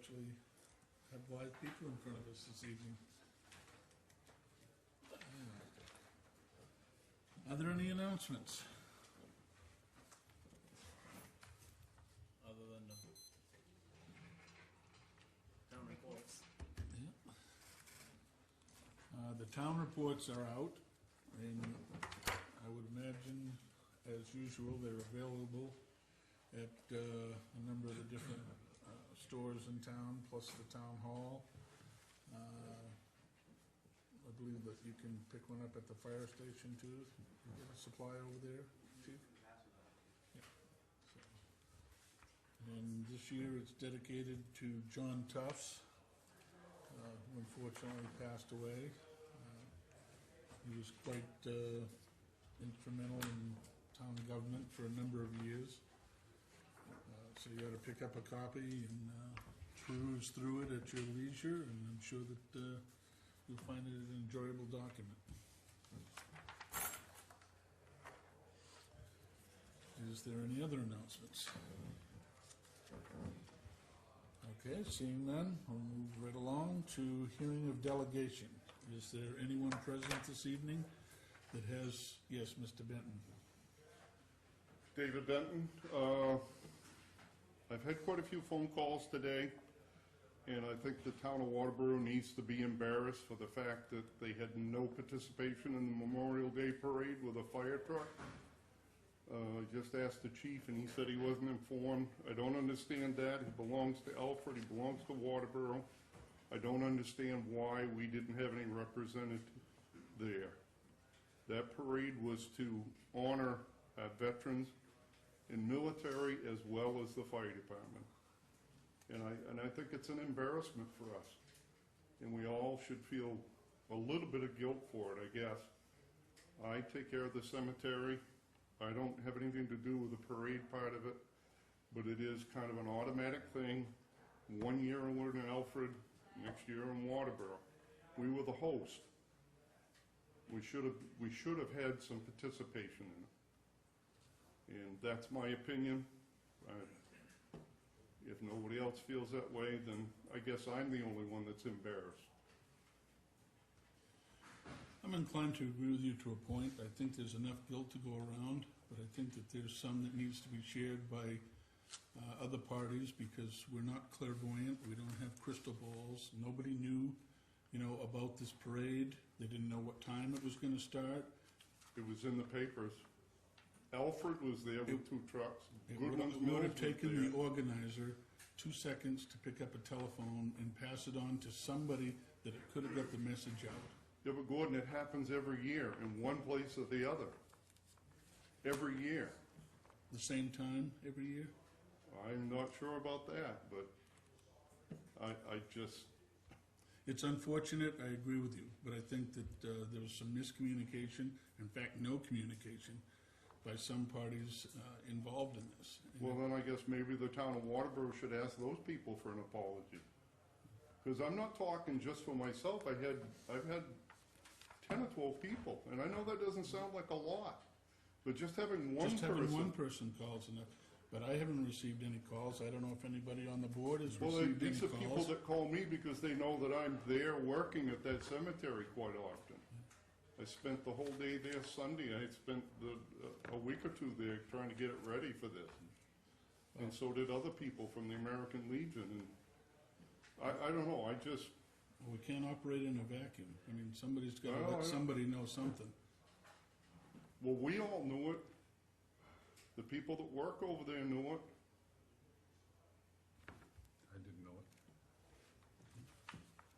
actually have live people in front of us this evening. Are there any announcements? Other than the town reports. The town reports are out, and I would imagine, as usual, they're available at a number of the different stores in town, plus the town hall. I believe that you can pick one up at the fire station too. You get a supply over there, Chief? Yeah. So. And this year it's dedicated to John Tufts, who unfortunately passed away. He was quite instrumental in town government for a number of years. So you ought to pick up a copy and peruse through it at your leisure, and I'm sure that you'll find it an enjoyable document. Is there any other announcements? Okay, seeing none, we'll move right along to hearing of delegation. Is there anyone present this evening that has, yes, Mr. Benton? David Benton. I've had quite a few phone calls today, and I think the town of Waterboro needs to be embarrassed for the fact that they had no participation in the Memorial Day parade with a fire truck. I just asked the chief, and he said he wasn't informed. I don't understand that. He belongs to Alfred. He belongs to Waterboro. I don't understand why we didn't have any representative there. That parade was to honor veterans in military as well as the fire department. And I think it's an embarrassment for us. And we all should feel a little bit of guilt for it, I guess. I take care of the cemetery. I don't have anything to do with the parade part of it, but it is kind of an automatic thing. 1 year we're in Alfred, next year in Waterboro. We were the host. We should have had some participation in it. And that's my opinion. If nobody else feels that way, then I guess I'm the only one that's embarrassed. I'm inclined to agree with you to a point. I think there's enough guilt to go around, but I think that there's some that needs to be shared by other parties, because we're not clairvoyant. We don't have crystal balls. Nobody knew, about this parade. They didn't know what time it was going to start. It was in the papers. Alfred was there with 2 trucks. It would have taken the organizer 2 seconds to pick up a telephone and pass it on to somebody that it could have got the message out. Yeah, but Gordon, it happens every year in one place or the other. Every year. The same time every year? I'm not sure about that, but I just... It's unfortunate, I agree with you, but I think that there was some miscommunication, in fact, no communication, by some parties involved in this. Well, then I guess maybe the town of Waterboro should ask those people for an apology. Because I'm not talking just for myself. I've had 10 or 12 people, and I know that doesn't sound like a lot, but just having one person... Just having one person calls enough. But I haven't received any calls. I don't know if anybody on the board has received any calls. These are people that call me because they know that I'm there working at that cemetery quite often. I spent the whole day there Sunday. I spent a week or 2 there trying to get it ready for this. And so did other people from the American Legion. And I don't know, I just... Well, we can't operate in a vacuum. I mean, somebody's got to let somebody know something. Well, we all knew it. The people that work over there knew it. I didn't know it.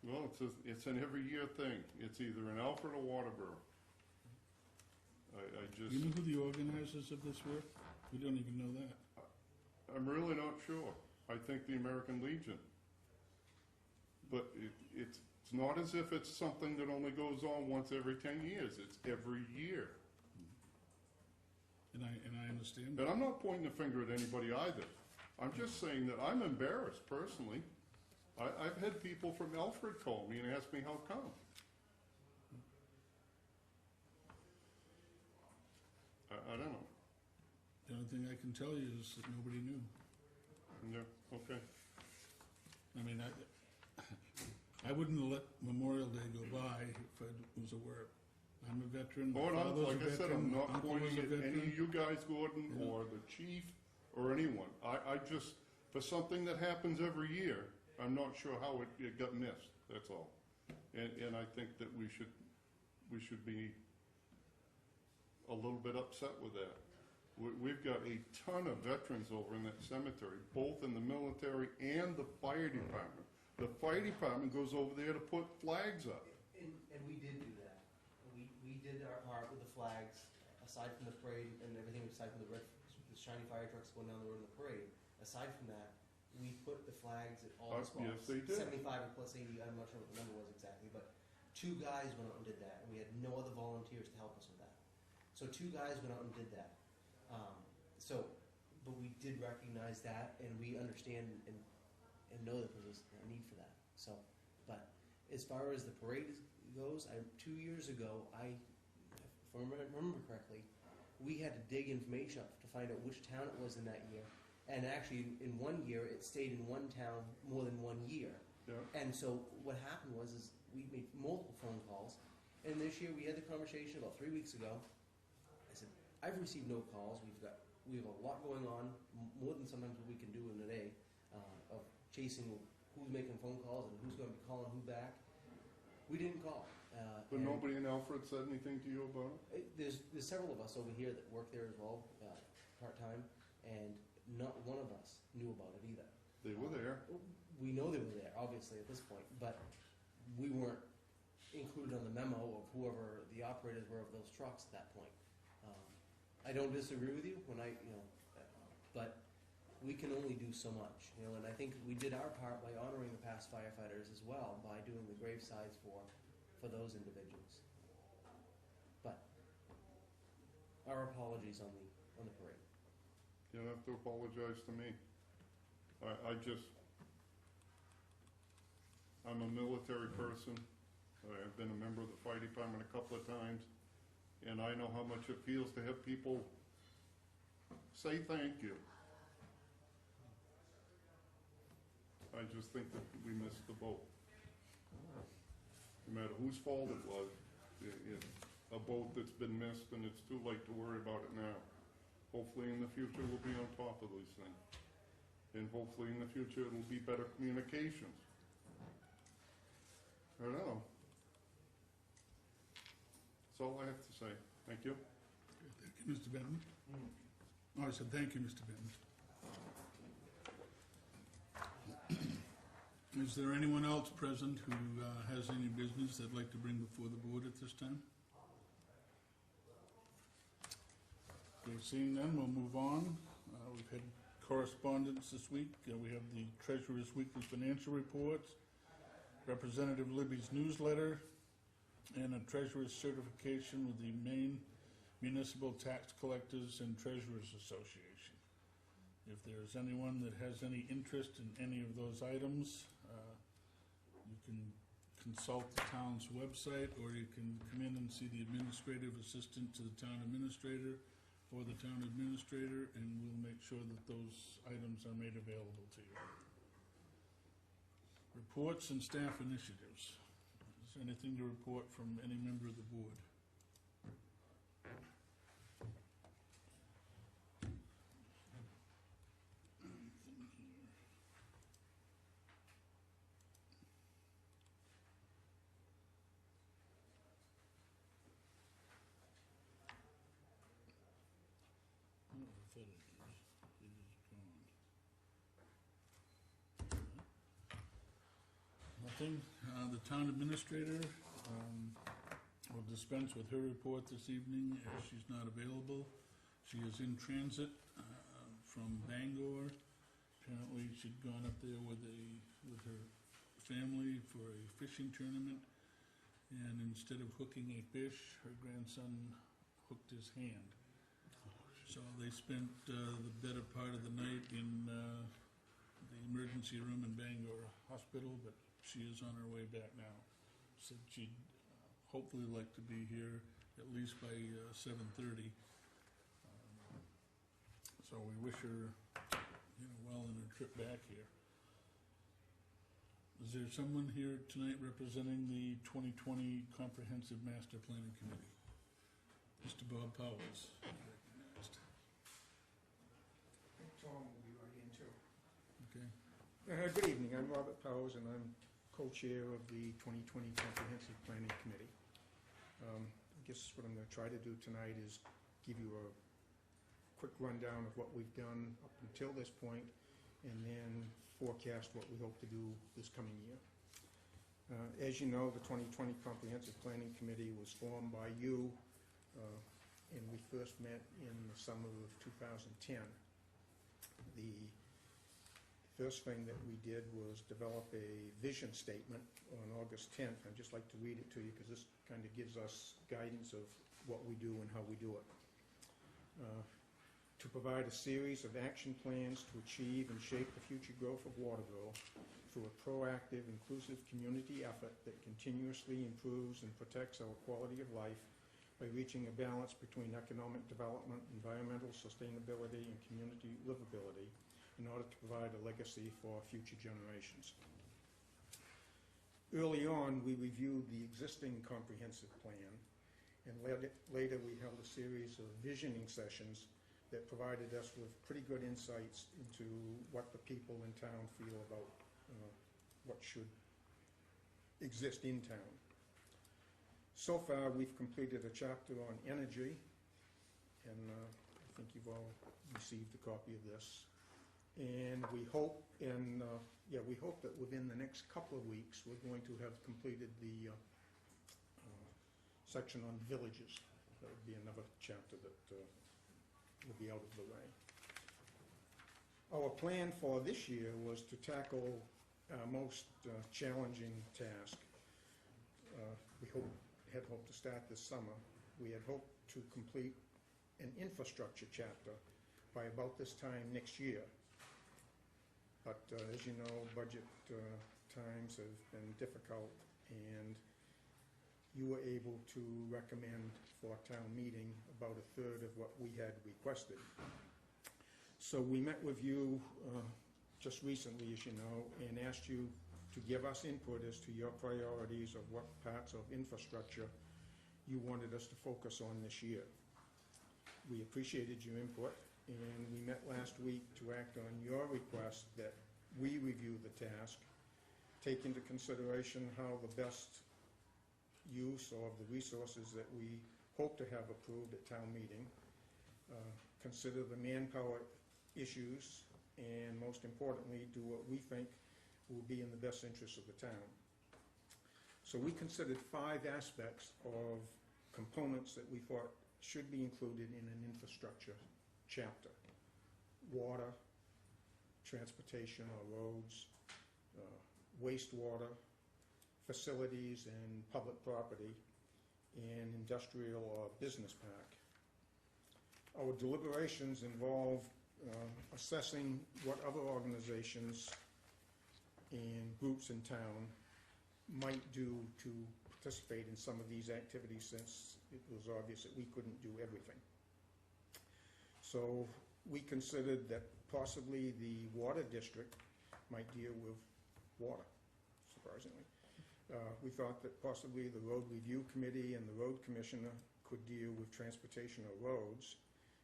Well, it's an every year thing. It's either in Alfred or Waterboro. I just... You know who the organizers of this were? We don't even know that. I'm really not sure. I think the American Legion. But it's not as if it's something that only goes on once every 10 years. It's every year. And I understand that. And I'm not pointing the finger at anybody either. I'm just saying that I'm embarrassed personally. I've had people from Alfred call me and ask me how come. I don't know. The only thing I can tell you is that nobody knew. Yeah, okay. I mean, mean, I wouldn't let Memorial Day go by if I was aware. I'm a veteran, my Oh, and father's a like I said, veteran, I'm my not uncle was pointing a at any veteran. of you guys, Gordon, Yeah. or the chief, or anyone. I just, for something that happens every year, I'm not sure how it got missed, that's all. And I think that we should be a little bit upset with that. We've got a ton of veterans over in that cemetery, both in the military and the fire department. The fire department goes over there to put flags up. And we did do that. We did our part with the flags, aside from the parade and everything, aside from the shiny fire trucks going down the road in the parade. Aside from that, we put the flags at all the spots. Yes, they did. 75 and plus 80, I'm not sure what the number was exactly, but 2 guys went out and did that, and we had no other volunteers to help us with that. So 2 guys went out and did that. But we did recognize that, and we understand and know that there was a need for that. So, but as far as the parade goes, 2 years ago, if I remember correctly, we had to dig information up to find out which town it was in that year. And actually, in one year, it stayed in one town more than 1 year. Yeah. And so what happened was we made multiple phone calls. And this year, we had the conversation about 3 weeks ago. I said, I've received no calls. We have a lot going on, more than sometimes what we can do in a day, of chasing who's making phone calls and who's going to be calling who back. We didn't call. But nobody in Alfred said anything to you about it? There's several of us over here that work there as well, part-time, and not one of us knew about it either. They were there. We know they were there, obviously, at this point, but we weren't included on the memo of whoever the operators were of those trucks at that point. I don't disagree with you but we can only do so much, and I think we did our part by honoring the past firefighters as well by doing the gravesides for those individuals. But our apologies on the parade. You don't have to apologize to me. I'm a military person. I've been a member of the fire department a couple of times, and I know how much it feels to have people say thank you. I just think that we missed the boat. No matter whose fault it was, it's a boat that's been missed, and it's too late to worry about it now. Hopefully in the future we'll be on top of these things. And hopefully in the future it'll be better communications. I don't know. That's all I have to say. Thank you. Thank you, Mr. Benton. Oh, I said thank you, Mr. Benton. Is there anyone else present who has any business they'd like to bring before the board at this time? Okay, seeing none, we'll move on. We've had correspondence this week. We have the Treasurer's Weekly Financial Reports, Representative Libby's newsletter, and a Treasurer's certification with the Maine Municipal Tax Collectors and Treasurers Association. If there's anyone that has any interest in any of those items, you can consult the town's website, or you can come in and see the administrative assistant to the town administrator or the town administrator, and we'll make sure that those items are made available to you. Reports and staff initiatives. Is there anything to report from any member of the board? Nothing. The town administrator will dispense with her report this evening as she's not available. She is in transit from Bangor. Apparently she'd gone up there with her family for a fishing tournament, and instead of hooking a fish, her grandson hooked his hand. So they spent the better part of the night in the emergency room in Bangor Hospital, but she is on her way back now. Said she'd hopefully like to be here at least by 7:30. So we wish her well in her trip back here. Is there someone here tonight representing the 2020 Comprehensive Master Planning Committee? Mr. Bob Powers. Recognized. Tom will be right in too. Okay. Good evening, I'm Robert Powers and I'm co-chair of the 2020 Comprehensive Planning Committee. I guess what I'm going to try to do tonight is give you a quick rundown of what we've done up until this point and then forecast what we hope to do this coming year. As you know, the 2020 Comprehensive Planning Committee was formed by you and we first met in the summer of 2010. The first thing that we did was develop a vision statement on August 10th. I'd just like to read it to you because this kind of gives us guidance of what we do and how we do it. To provide a series of action plans to achieve and shape the future growth of Waterboro through a proactive, inclusive community effort that continuously improves and protects our quality of life by reaching a balance between economic development, environmental sustainability, and community livability in order to provide a legacy for future generations. Early on, we reviewed the existing comprehensive plan, and later we held a series of visioning sessions that provided us with pretty good insights into what the people in town feel about what should exist in town. So far, we've completed a chapter on energy, and I think you've all received a copy of this. And we hope, we hope that within the next couple of weeks, we're going to have completed the section on villages. That would be another chapter that will be out of the way. Our plan for this year was to tackle our most challenging task. We had hoped to start this summer. We had hoped to complete an infrastructure chapter by about this time next year. But as you know, budget times have been difficult, and you were able to recommend for town meeting about a third of what we had requested. So we met with you just recently, as you know, and asked you to give us input as to your priorities of what parts of infrastructure you wanted us to focus on this year. We appreciated your input, and we met last week to act on your request that we review the task, take into consideration how the best use of the resources that we hope to have approved at town meeting, consider the manpower issues, and most importantly, do what we think will be in the best interest of the town. So we considered 5 aspects of components that we thought should be included in an infrastructure chapter: water, transportation or roads, wastewater, facilities and public property, and industrial or business park. Our deliberations involve assessing what other organizations and groups in town might do to participate in some of these activities, since it was obvious that we couldn't do everything. So we considered that possibly the water district might deal with water, surprisingly. We thought that possibly the road review committee and the road commissioner could deal with transportation or roads,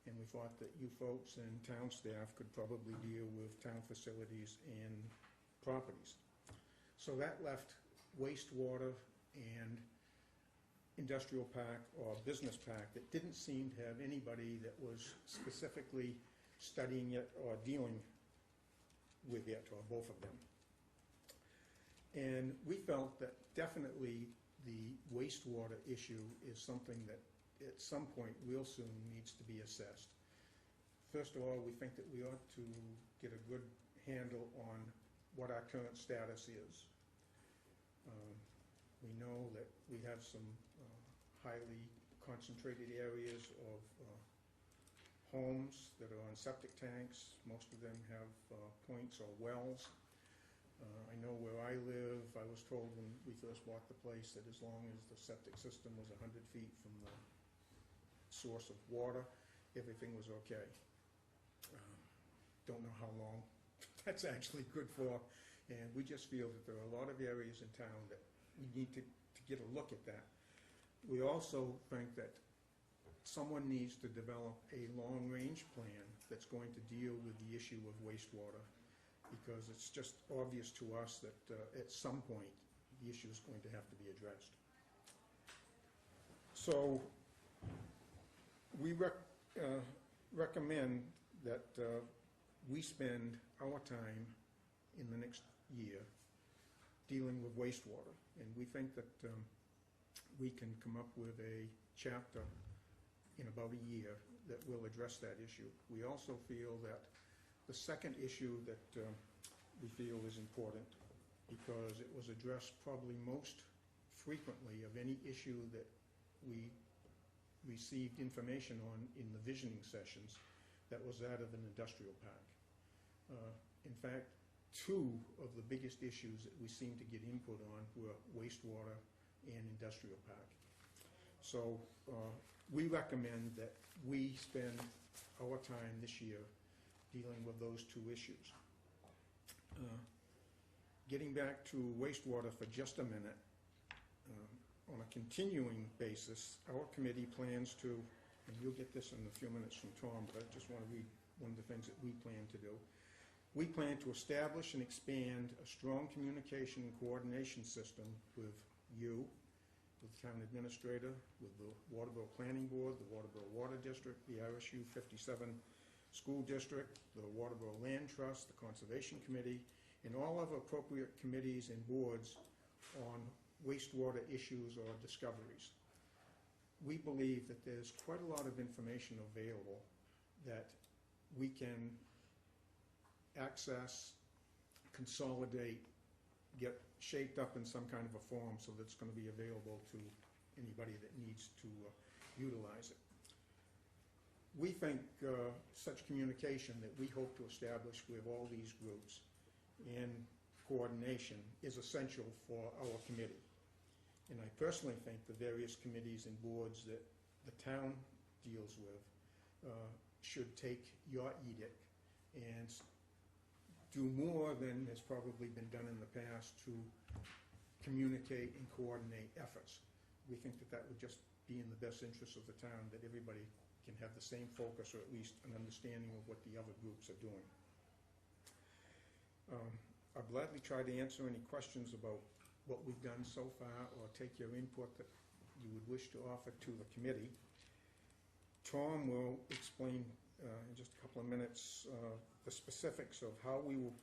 and we thought that you folks and town staff could probably deal with town facilities and properties. So that left wastewater and industrial park or business park that didn't seem to have anybody that was specifically studying it or dealing with it, or both of them. And we felt that definitely the wastewater issue is something that at some point real soon needs to be assessed. First of all, we think that we ought to get a good handle on what our current status is. We know that we have some highly concentrated areas of homes that are on septic tanks. Most of them have points or wells. I know where I live, I was told when we first bought the place that as long as the septic system was 100 feet from the source of water, everything was okay. Don't know how long that's actually good for And we just feel that there are a lot of areas in town that we need to get a look at that. We also think that someone needs to develop a long-range plan that's going to deal with the issue of wastewater, because it's just obvious to us that at some point, the issue is going to have to be addressed. So we recommend that we spend our time in the next year dealing with wastewater. And we think that we can come up with a chapter in about a year that will address that issue. We also feel that the second issue that we feel is important, because it was addressed probably most frequently of any issue that we received information on in the visioning sessions, that was that of an industrial park. In fact, two of the biggest issues that we seem to get input on were wastewater and industrial park. So we recommend that we spend our time this year dealing with those two issues. Getting back to wastewater for just a minute, on a continuing basis, our committee plans to, and you'll get this in a few minutes from Tom, but I just want to read one of the things that we plan to do. We plan to establish and expand a strong communication and coordination system with you, with the town administrator, with the Waterboro Planning Board, the Waterboro Water District, the RSU 57 School District, the Waterboro Land Trust, the Conservation Committee, and all other appropriate committees and boards on wastewater issues or discoveries. We believe that there's quite a lot of information available that we can access, consolidate, get shaped up in some kind of a form so that it's going to be available to anybody that needs to utilize it. We think such communication that we hope to establish with all these groups and coordination is essential for our committee. And I personally think the various committees and boards that the town deals with should take your edict and do more than has probably been done in the past to communicate and coordinate efforts. We think that that would just be in the best interest of the town, that everybody can have the same focus or at least an understanding of what the other groups are doing. I'll gladly try to answer any questions about what we've done so far or take your input that you would wish to offer to the committee. Tom will explain in just a couple of minutes the specifics of how we will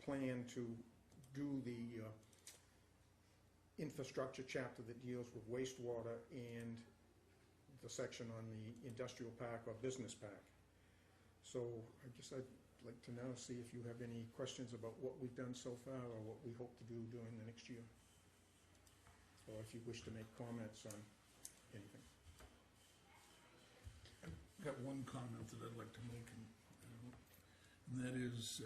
plan to do the infrastructure chapter that deals with wastewater and the section on the industrial park or business park. So I guess I'd like to now see if you have any questions about what we've done so far or what we hope to do during the next year. Or if you wish to make comments on anything. I've got one comment that I'd like to make, and that is,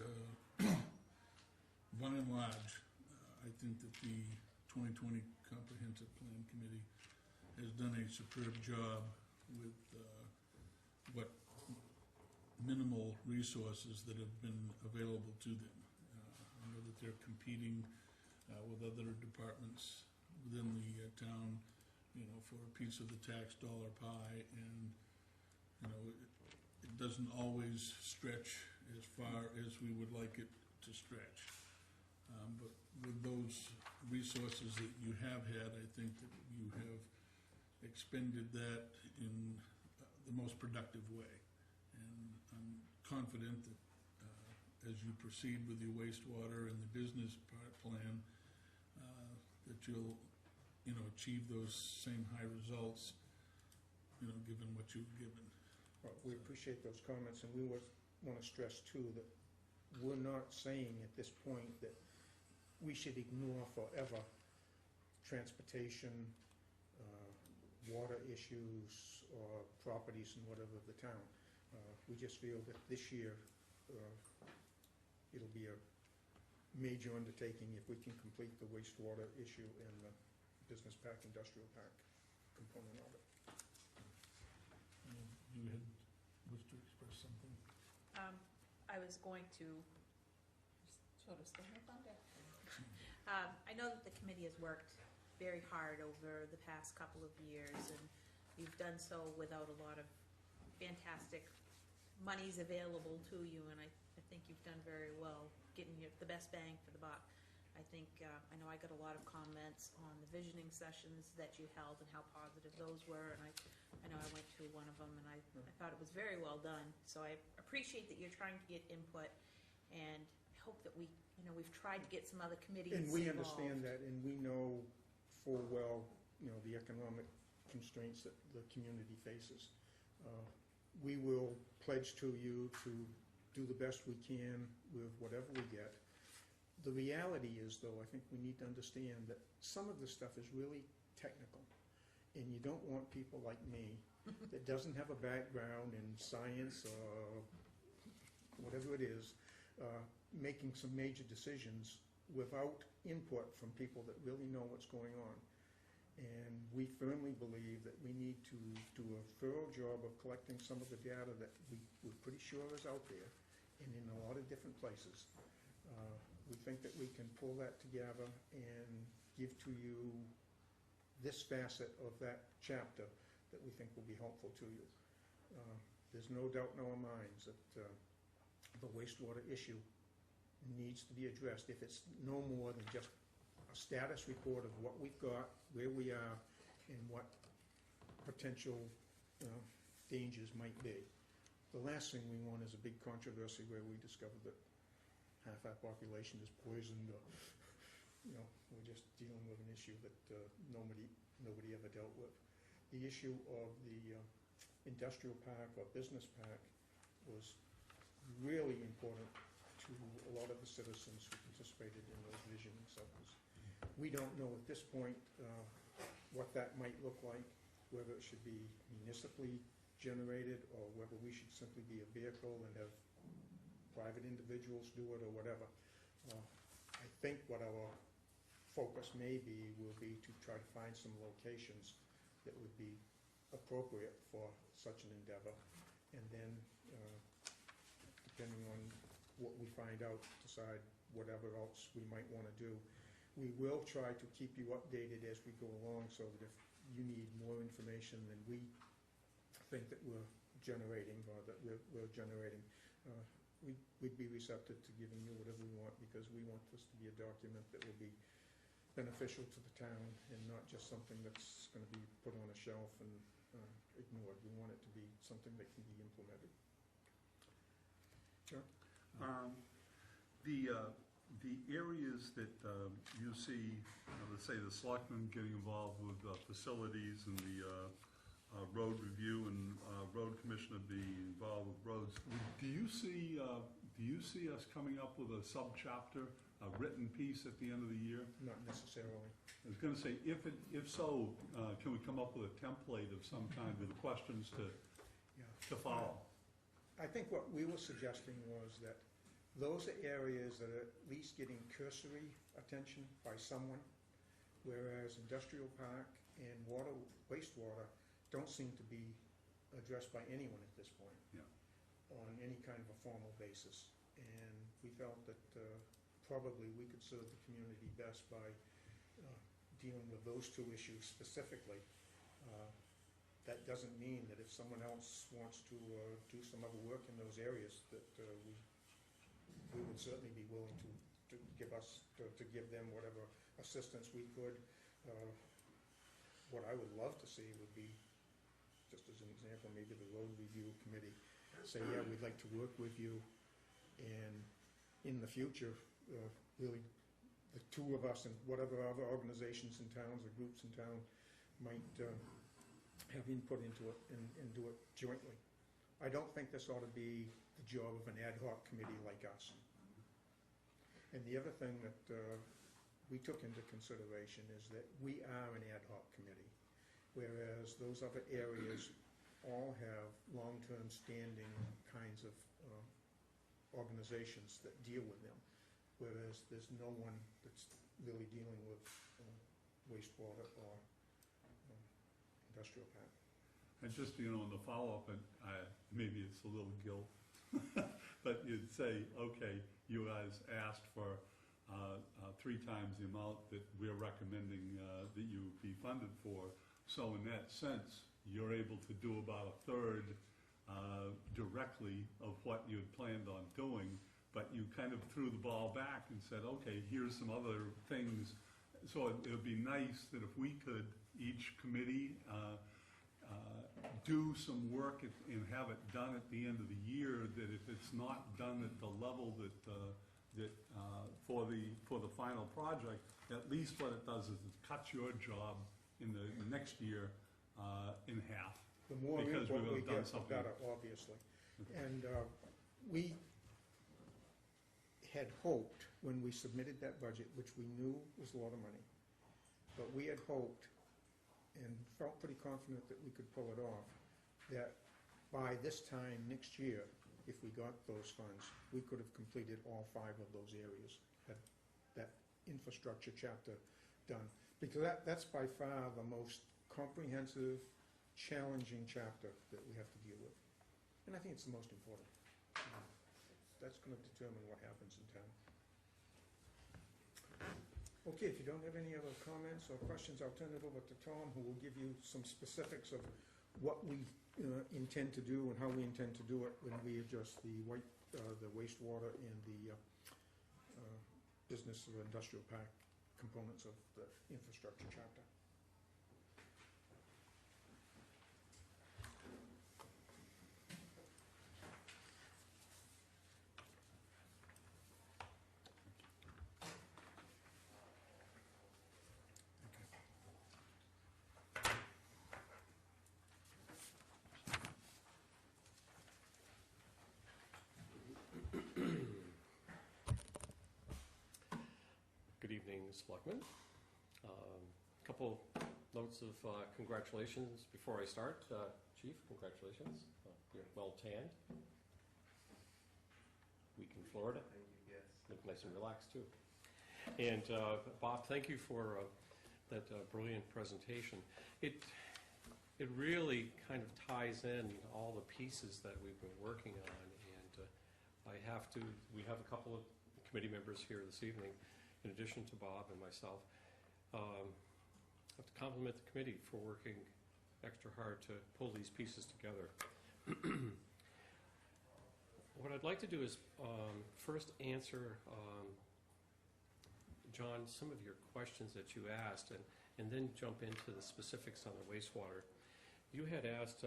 by and large, I think that the 2020 Comprehensive Plan Committee has done a superb job with what minimal resources that have been available to them. I know that they're competing with other departments within the town, for a piece of the tax dollar pie, and it doesn't always stretch as far as we would like it to stretch. But with those resources that you have had, I think that you have expended that in the most productive way. And I'm confident that as you proceed with your wastewater and the business plan, that you'll achieve those same high results, given what you've given. Well, we appreciate those comments, and we want to stress too that we're not saying at this point that we should ignore forever transportation, water issues, or properties and whatever of the town. We just feel that this year it'll be a major undertaking if we can complete the wastewater issue and the business park, industrial park component of it. You had wished to express something? I was going to sort of steal my thunder. I know that the committee has worked very hard over the past couple of years, and you've done so without a lot of fantastic monies available to you, and I think you've done very well getting the best bang for the buck. I think, I know I got a lot of comments on the visioning sessions that you held and how positive those were, and I know I went to one of them, and I thought it was very well done. So I appreciate that you're trying to get input, and I hope that we've tried to get some other committees And we involved. understand that, and we know full well, the economic constraints that the community faces. We will pledge to you to do the best we can with whatever we get. The reality is, though, I think we need to understand that some of this stuff is really technical, and you don't want people like me that doesn't have a background in science or whatever it is, making some major decisions without input from people that really know what's going on. And we firmly believe that we need to do a thorough job of collecting some of the data that we're pretty sure is out there and in a lot of different places. We think that we can pull that together and give to you this facet of that chapter that we think will be helpful to you. There's no doubt in our minds that the wastewater issue needs to be addressed. If it's no more than just a status report of what we've got, where we are, and what potential dangers might be. The last thing we want is a big controversy where we discover that half our population is poisoned, or we're just dealing with an issue that nobody ever dealt with. The issue of the industrial park or business park was really important to a lot of the citizens who participated in those visioning sessions. We don't know at this point what that might look like, whether it should be municipally generated or whether we should simply be a vehicle and have private individuals do it or whatever. I think what our focus will be to try to find some locations that would be appropriate for such an endeavor, and then depending on what we find out, decide whatever else we might want to do. We will try to keep you updated as we go along, so that if you need more information than we think that we're generating or that we're generating, we'd be receptive to giving you whatever we want, because we want this to be a document that will be beneficial to the town and not just something that's going to be put on a shelf and ignored. We want it to be something that can be implemented. Sure. The areas that you see, let's say the selectmen getting involved with facilities and the road review and road commissioner being involved with roads, do you see us coming up with a subchapter, a written piece at the end of the year? Not necessarily. I was going to say, if so, can we come up with a template of some kind with questions to follow? I think what we were suggesting was that those are areas that are at least getting cursory attention by someone, whereas industrial park and wastewater don't seem to be addressed by anyone at this point on any kind of a formal basis. And we felt that probably we could serve the community best by dealing with those two issues specifically. That doesn't mean that if someone else wants to do some other work in those areas, that we would certainly be willing to give them whatever assistance we could. What I would love to see would be, just as an example, maybe the road review committee say, yeah, we'd like to work with you, and in the future, really, the two of us and whatever other organizations in towns or groups in town might have input into it and do it jointly. I don't think this ought to be the job of an ad hoc committee like us. And the other thing that we took into consideration is that we are an ad hoc committee, whereas those other areas all have long-term standing kinds of organizations that deal with them, whereas there's no one that's really dealing with wastewater or industrial park. And just, in the follow-up, and maybe it's a little guilt, but you'd say, okay, you guys asked for 3 times the amount that we're recommending that you be funded for. So in that sense, you're able to do about a third directly of what you had planned on doing, but you kind of threw the ball back and said, okay, here's some other things. So it would be nice that if we could, each committee, do some work and have it done at the end of the year, that if it's not done at the level that for the final project, at least what it does is it cuts your job in the next year in half. The more Because we input we would've done get, the something. better, obviously. And we had hoped, when we submitted that budget, which we knew was a lot of money, but we had hoped and felt pretty confident that we could pull it off, that by this time next year, if we got those funds, we could have completed all 5 of those areas, had that infrastructure chapter done. Because that's by far the most comprehensive, challenging chapter that we have to deal with. And I think it's the most important. That's going to determine what happens in town. Okay, if you don't have any other comments or questions, I'll turn it over to Tom, who will give you some specifics of what we intend to do and how we intend to do it when we adjust the wastewater and the business or industrial park components of the infrastructure chapter. Good evening, Selectmen. Couple notes of congratulations before I start. Chief, congratulations. You're well tanned. Week in Florida. Thank you, yes. Look nice and relaxed, too. And Bob, thank you for that brilliant presentation. It really kind of ties in all the pieces that we've been working on. And we have a couple of committee members here this evening, in addition to Bob and myself. I have to compliment the committee for working extra hard to pull these pieces together. What I'd like to do is first answer, John, some of your questions that you asked, and then jump into the specifics on the wastewater. You had asked,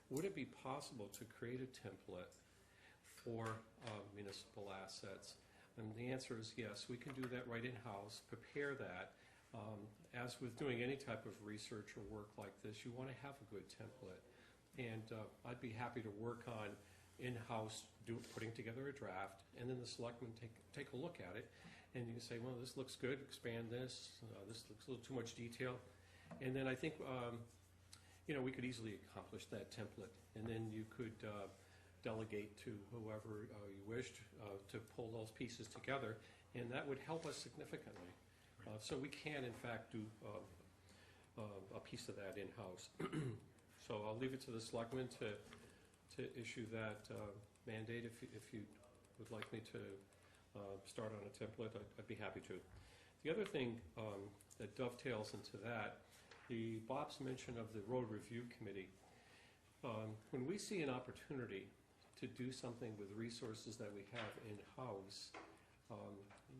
would it be possible to create a template for municipal assets? And the answer is yes, we can do that right in-house, prepare that. As with doing any type of research or work like this, you want to have a good template. And I'd be happy to work on in-house putting together a draft, and then the selectmen take a look at it, and you say, well, this looks good, expand this, this looks a little too much detail. And then I think, we could easily accomplish that template, and then you could delegate to whoever you wished to pull those pieces together, and that would help us significantly. So we can, in fact, do a piece of that in-house. So I'll leave it to the selectmen to issue that mandate. If you would like me to start on a template, I'd be happy to. The other thing that dovetails into that, Bob's mention of the road review committee. When we see an opportunity to do something with resources that we have in-house,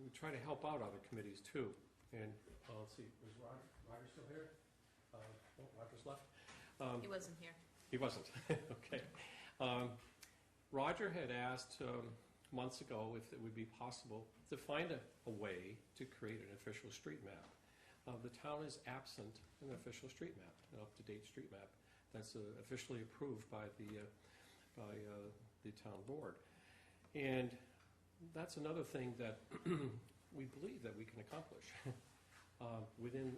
we try to help out other committees too. And let's see, is Roger still here? Oh, Roger's left. He wasn't here. He wasn't. Okay. Roger had asked months ago if it would be possible to find a way to create an official street map. The town is absent an official street map, an up-to-date street map that's officially approved by the town board. And that's another thing that we believe that we can accomplish. Within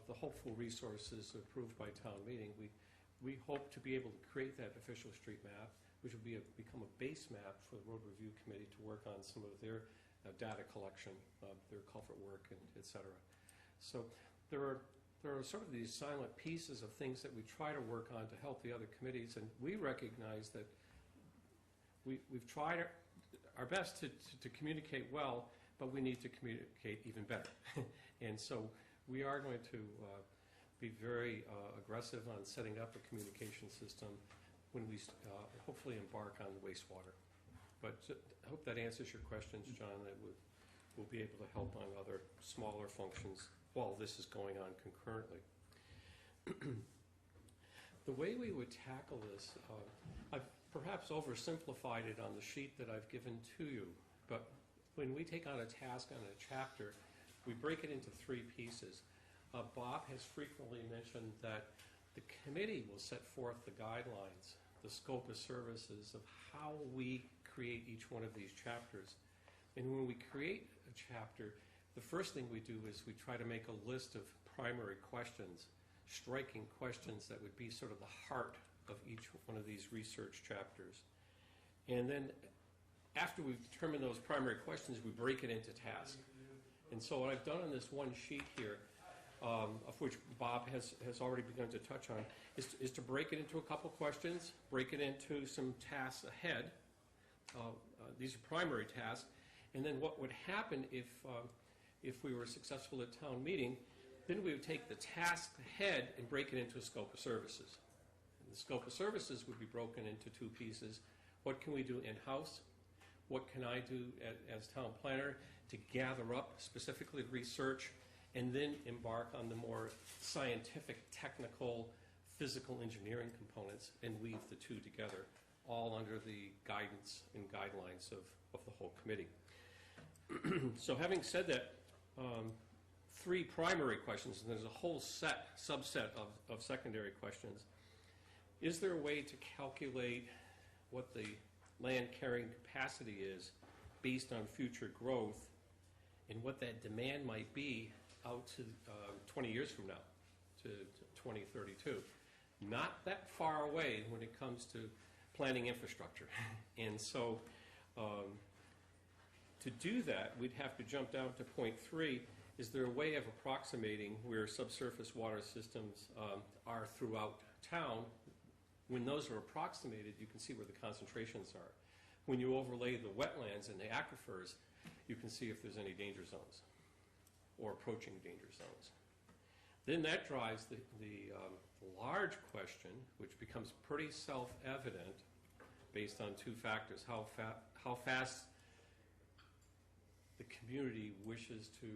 the hopeful resources approved by town meeting, we hope to be able to create that official street map, which will become a base map for the road review committee to work on some of their data collection, their culvert work, and et cetera. So there are sort of these silent pieces of things that we try to work on to help the other committees, and we recognize that we've tried our best to communicate well, but we need to communicate even better. And so we are going to be very aggressive on setting up a communication system when we hopefully embark on the wastewater. But I hope that answers your questions, John, that we'll be able to help on other smaller functions while this is going on concurrently. The way we would tackle this, I've perhaps oversimplified it on the sheet that I've given to you, but when we take on a task on a chapter, we break it into 3 pieces. Bob has frequently mentioned that the committee will set forth the guidelines, the scope of services of how we create each one of these chapters. And when we create a chapter, the first thing we do is we try to make a list of primary questions, striking questions that would be sort of the heart of each one of these research chapters. And then after we've determined those primary questions, we break it into tasks. And so what I've done on this one sheet here, of which Bob has already begun to touch on, is to break it into a couple questions, break it into some tasks ahead. These are primary tasks. And then what would happen if we were successful at town meeting, then we would take the task ahead and break it into a scope of services. And the scope of services would be broken into 2 pieces. What can we do in-house? What can I do as town planner to gather up specifically research and then embark on the more scientific, technical, physical engineering components and weave the 2 together, all under the guidance and guidelines of the whole committee. So having said that, 3 primary questions, and there's a whole subset of secondary questions. Is there a way to calculate what the land carrying capacity is based on future growth and what that demand might be out to 20 years from now, to 2032? Not that far away when it comes to planning infrastructure. And so to do that, we'd have to jump down to point 3. Is there a way of approximating where subsurface water systems are throughout town? When those are approximated, you can see where the concentrations are. When you overlay the wetlands and the aquifers, you can see if there's any danger zones or approaching danger zones. Then that drives the large question, which becomes pretty self-evident based on 2 factors: how fast the community wishes to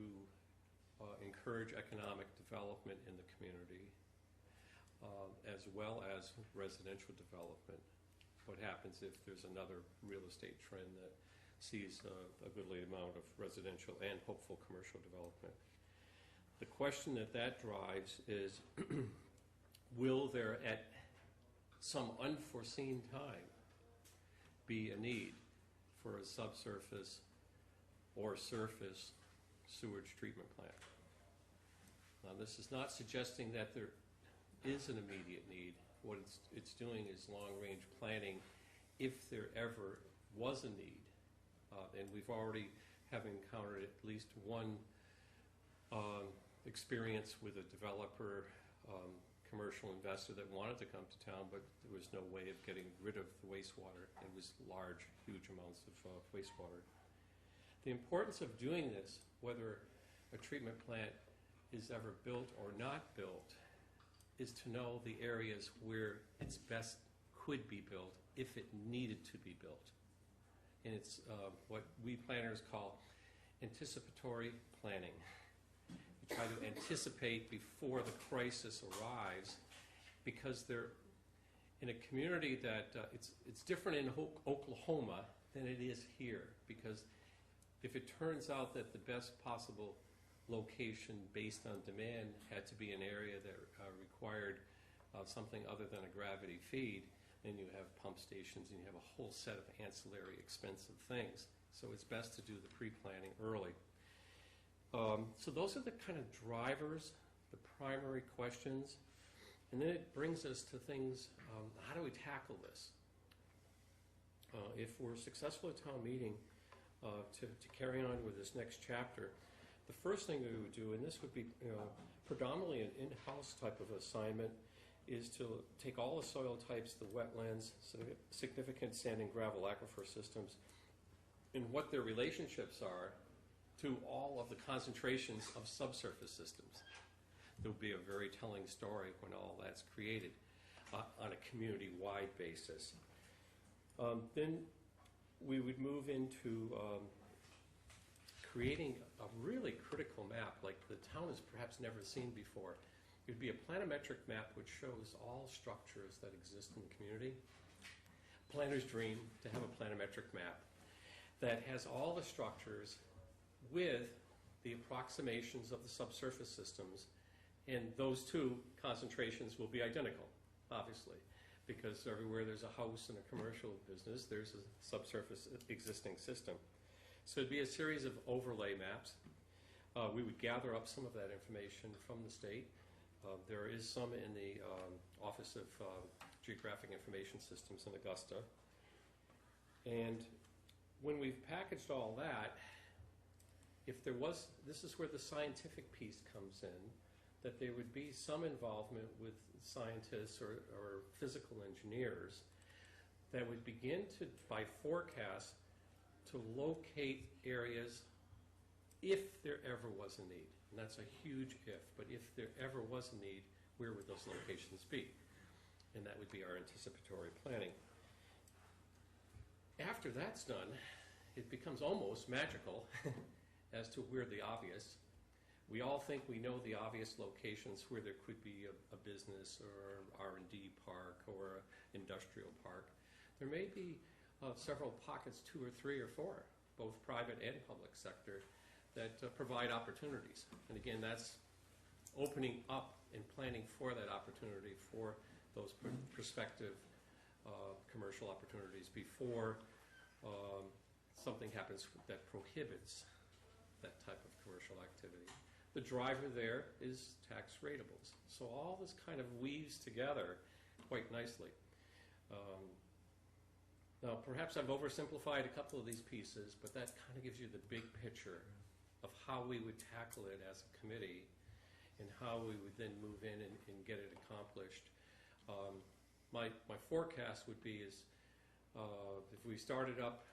encourage economic development in the community, as well as residential development. What happens if there's another real estate trend that sees a goodly amount of residential and hopeful commercial development? The question that drives is, will there at some unforeseen time be a need for a subsurface or surface sewage treatment plant? Now, this is not suggesting that there is an immediate need. What it's doing is long-range planning if there ever was a need. And we've already have encountered at least one experience with a developer, commercial investor that wanted to come to town, but there was no way of getting rid of the wastewater. It was large, huge amounts of wastewater. The importance of doing this, whether a treatment plant is ever built or not built, is to know the areas where it's best could be built if it needed to be built. And it's what we planners call anticipatory planning. You try to anticipate before the crisis arrives, because they're in a community that it's different in Oklahoma than it is here, because if it turns out that the best possible location based on demand had to be an area that required something other than a gravity feed, then you have pump stations and you have a whole set of ancillary expensive things. So it's best to do the pre-planning early. So those are the kind of drivers, the primary questions. And then it brings us to things, how do we tackle this? If we're successful at town meeting to carry on with this next chapter, the first thing we would do, and this would be predominantly an in-house type of assignment, is to take all the soil types, the wetlands, significant sand and gravel aquifer systems, and what their relationships are to all of the concentrations of subsurface systems. There'll be a very telling story when all that's created on a community-wide basis. Then we would move into creating a really critical map like the town has perhaps never seen before. It would be a planimetric map which shows all structures that exist in the community. Planner's dream to have a planimetric map that has all the structures with the approximations of the subsurface systems, and those two concentrations will be identical, obviously, because everywhere there's a house and a commercial business, there's a subsurface existing system. So it'd be a series of overlay maps. We would gather up some of that information from the state. There is some in the Office of Geographic Information Systems in Augusta. And when we've packaged all that, if there was, this is where the scientific piece comes in, that there would be some involvement with scientists or physical engineers that would begin to, by forecast, to locate areas if there ever was a need. And that's a huge if, but if there ever was a need, where would those locations be? And that would be our anticipatory planning. After that's done, it becomes almost magical as to where the obvious. We all think we know the obvious locations where there could be a business or R&D park or an industrial park. There may be several pockets, 2 or 3 or 4, both private and public sector, that provide opportunities. And again, that's opening up and planning for that opportunity for those prospective commercial opportunities before something happens that prohibits that type of commercial activity. The driver there is tax ratables. So all this kind of weaves together quite nicely. Now, perhaps I've oversimplified a couple of these pieces, but that kind of gives you the big picture of how we would tackle it as a committee and how we would then move in and get it accomplished. My forecast would be is if we started up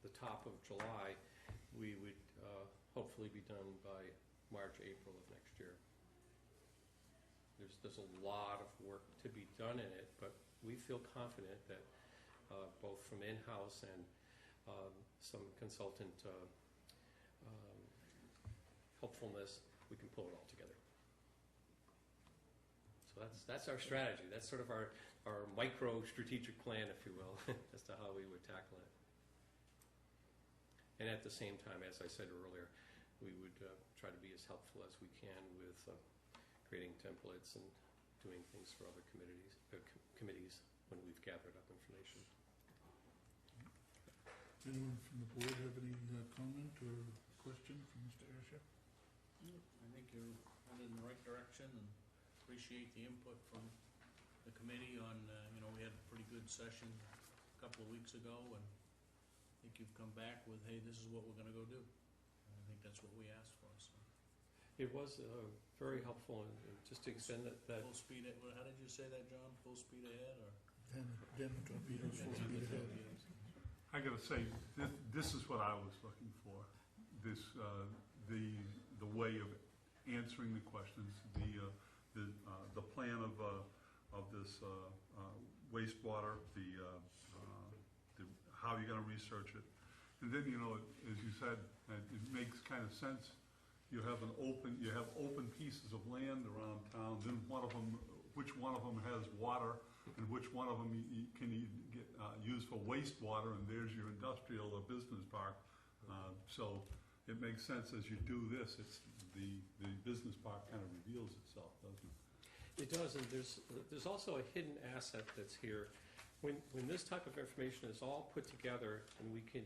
the top of July, we would hopefully be done by March, April of next year. There's a lot of work to be done in it, but we feel confident that both from in-house and some consultant helpfulness, we can pull it all together. So that's our strategy. That's sort of our micro strategic plan, if you will, as to how we would tackle it. And at the same time, as I said earlier, we would try to be as helpful as we can with creating templates and doing things for other committees when we've gathered up information. Anyone from the board have any comment or question for Mr. Ayrshire? I think you're headed in the right direction, and appreciate the input from the committee on, we had a pretty good session a couple of weeks ago, and I think you've come back with, hey, this is what we're gonna go do. And I think that's what we asked for, so. It was very helpful, and just to extend that Full speed, how did you say that, John? Full speed ahead, or? Then torpedoes full speed ahead. I gotta say, this is what I was looking for. This, the way of answering the questions, the plan of this wastewater, how you're gonna research it. And then, as you said, it makes kind of sense. You have open pieces of land around town, then which one of them has water, and which one of them can you get used for wastewater, and there's your industrial or business park. So it makes sense as you do this, it's the business park kind of reveals itself, doesn't it? It does, and there's also a hidden asset that's here. When this type of information is all put together and we can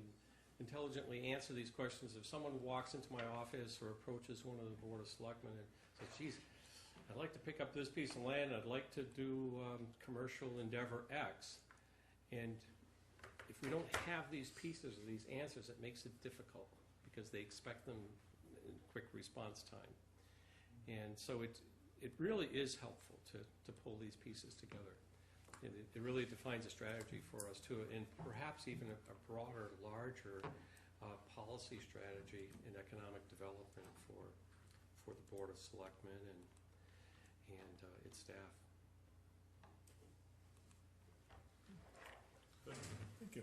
intelligently answer these questions, if someone walks into my office or approaches one of the Board of Selectmen and says, geez, I'd like to pick up this piece of land, I'd like to do commercial endeavor X, and if we don't have these pieces or these answers, it makes it difficult because they expect them in quick response time. And so it really is helpful to pull these pieces together. And it really defines a strategy for us too, and perhaps even a broader, larger policy strategy and economic development for the Board of Selectmen and its staff. Good, Thank you.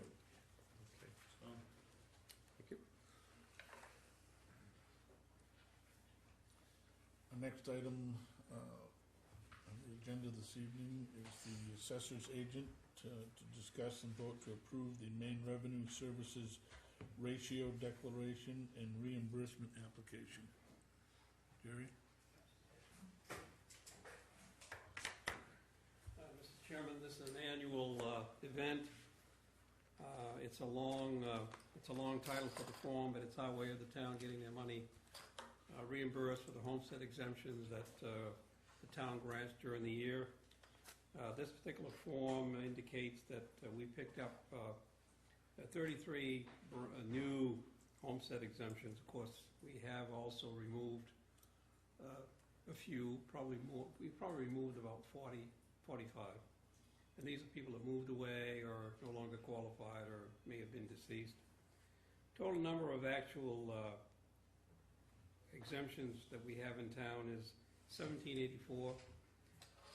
Okay, so, thank you. Our next item on the agenda this evening is the Assessor's agent to discuss and vote to approve the Maine Revenue Services Ratio Declaration and Reimbursement Application. Jerry? Mr. Chairman, this is an annual event. It's a long title for the form, but it's our way of the town getting their money reimbursed for the homestead exemptions that the town grants during the year. This particular form indicates that we picked up 33 new homestead exemptions. Of course, we have also removed a few, probably more. We probably removed about 40, 45. And these are people that moved away or no longer qualified or may have been deceased. Total number of actual exemptions that we have in town is 1784.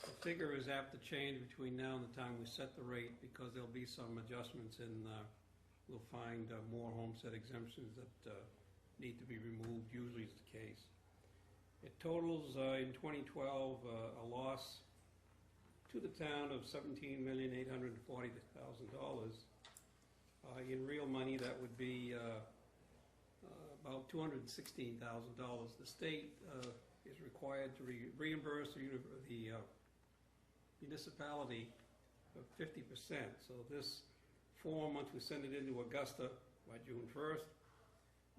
The figure is apt to change between now and the time we set the rate because there'll be some adjustments and we'll find more homestead exemptions that need to be removed. Usually is the case. It totals in 2012 a loss to the town of $17,840,000. In real money, that would be about $216,000. The state is required to reimburse the municipality of 50%. So this form, once we send it into Augusta by June 1st,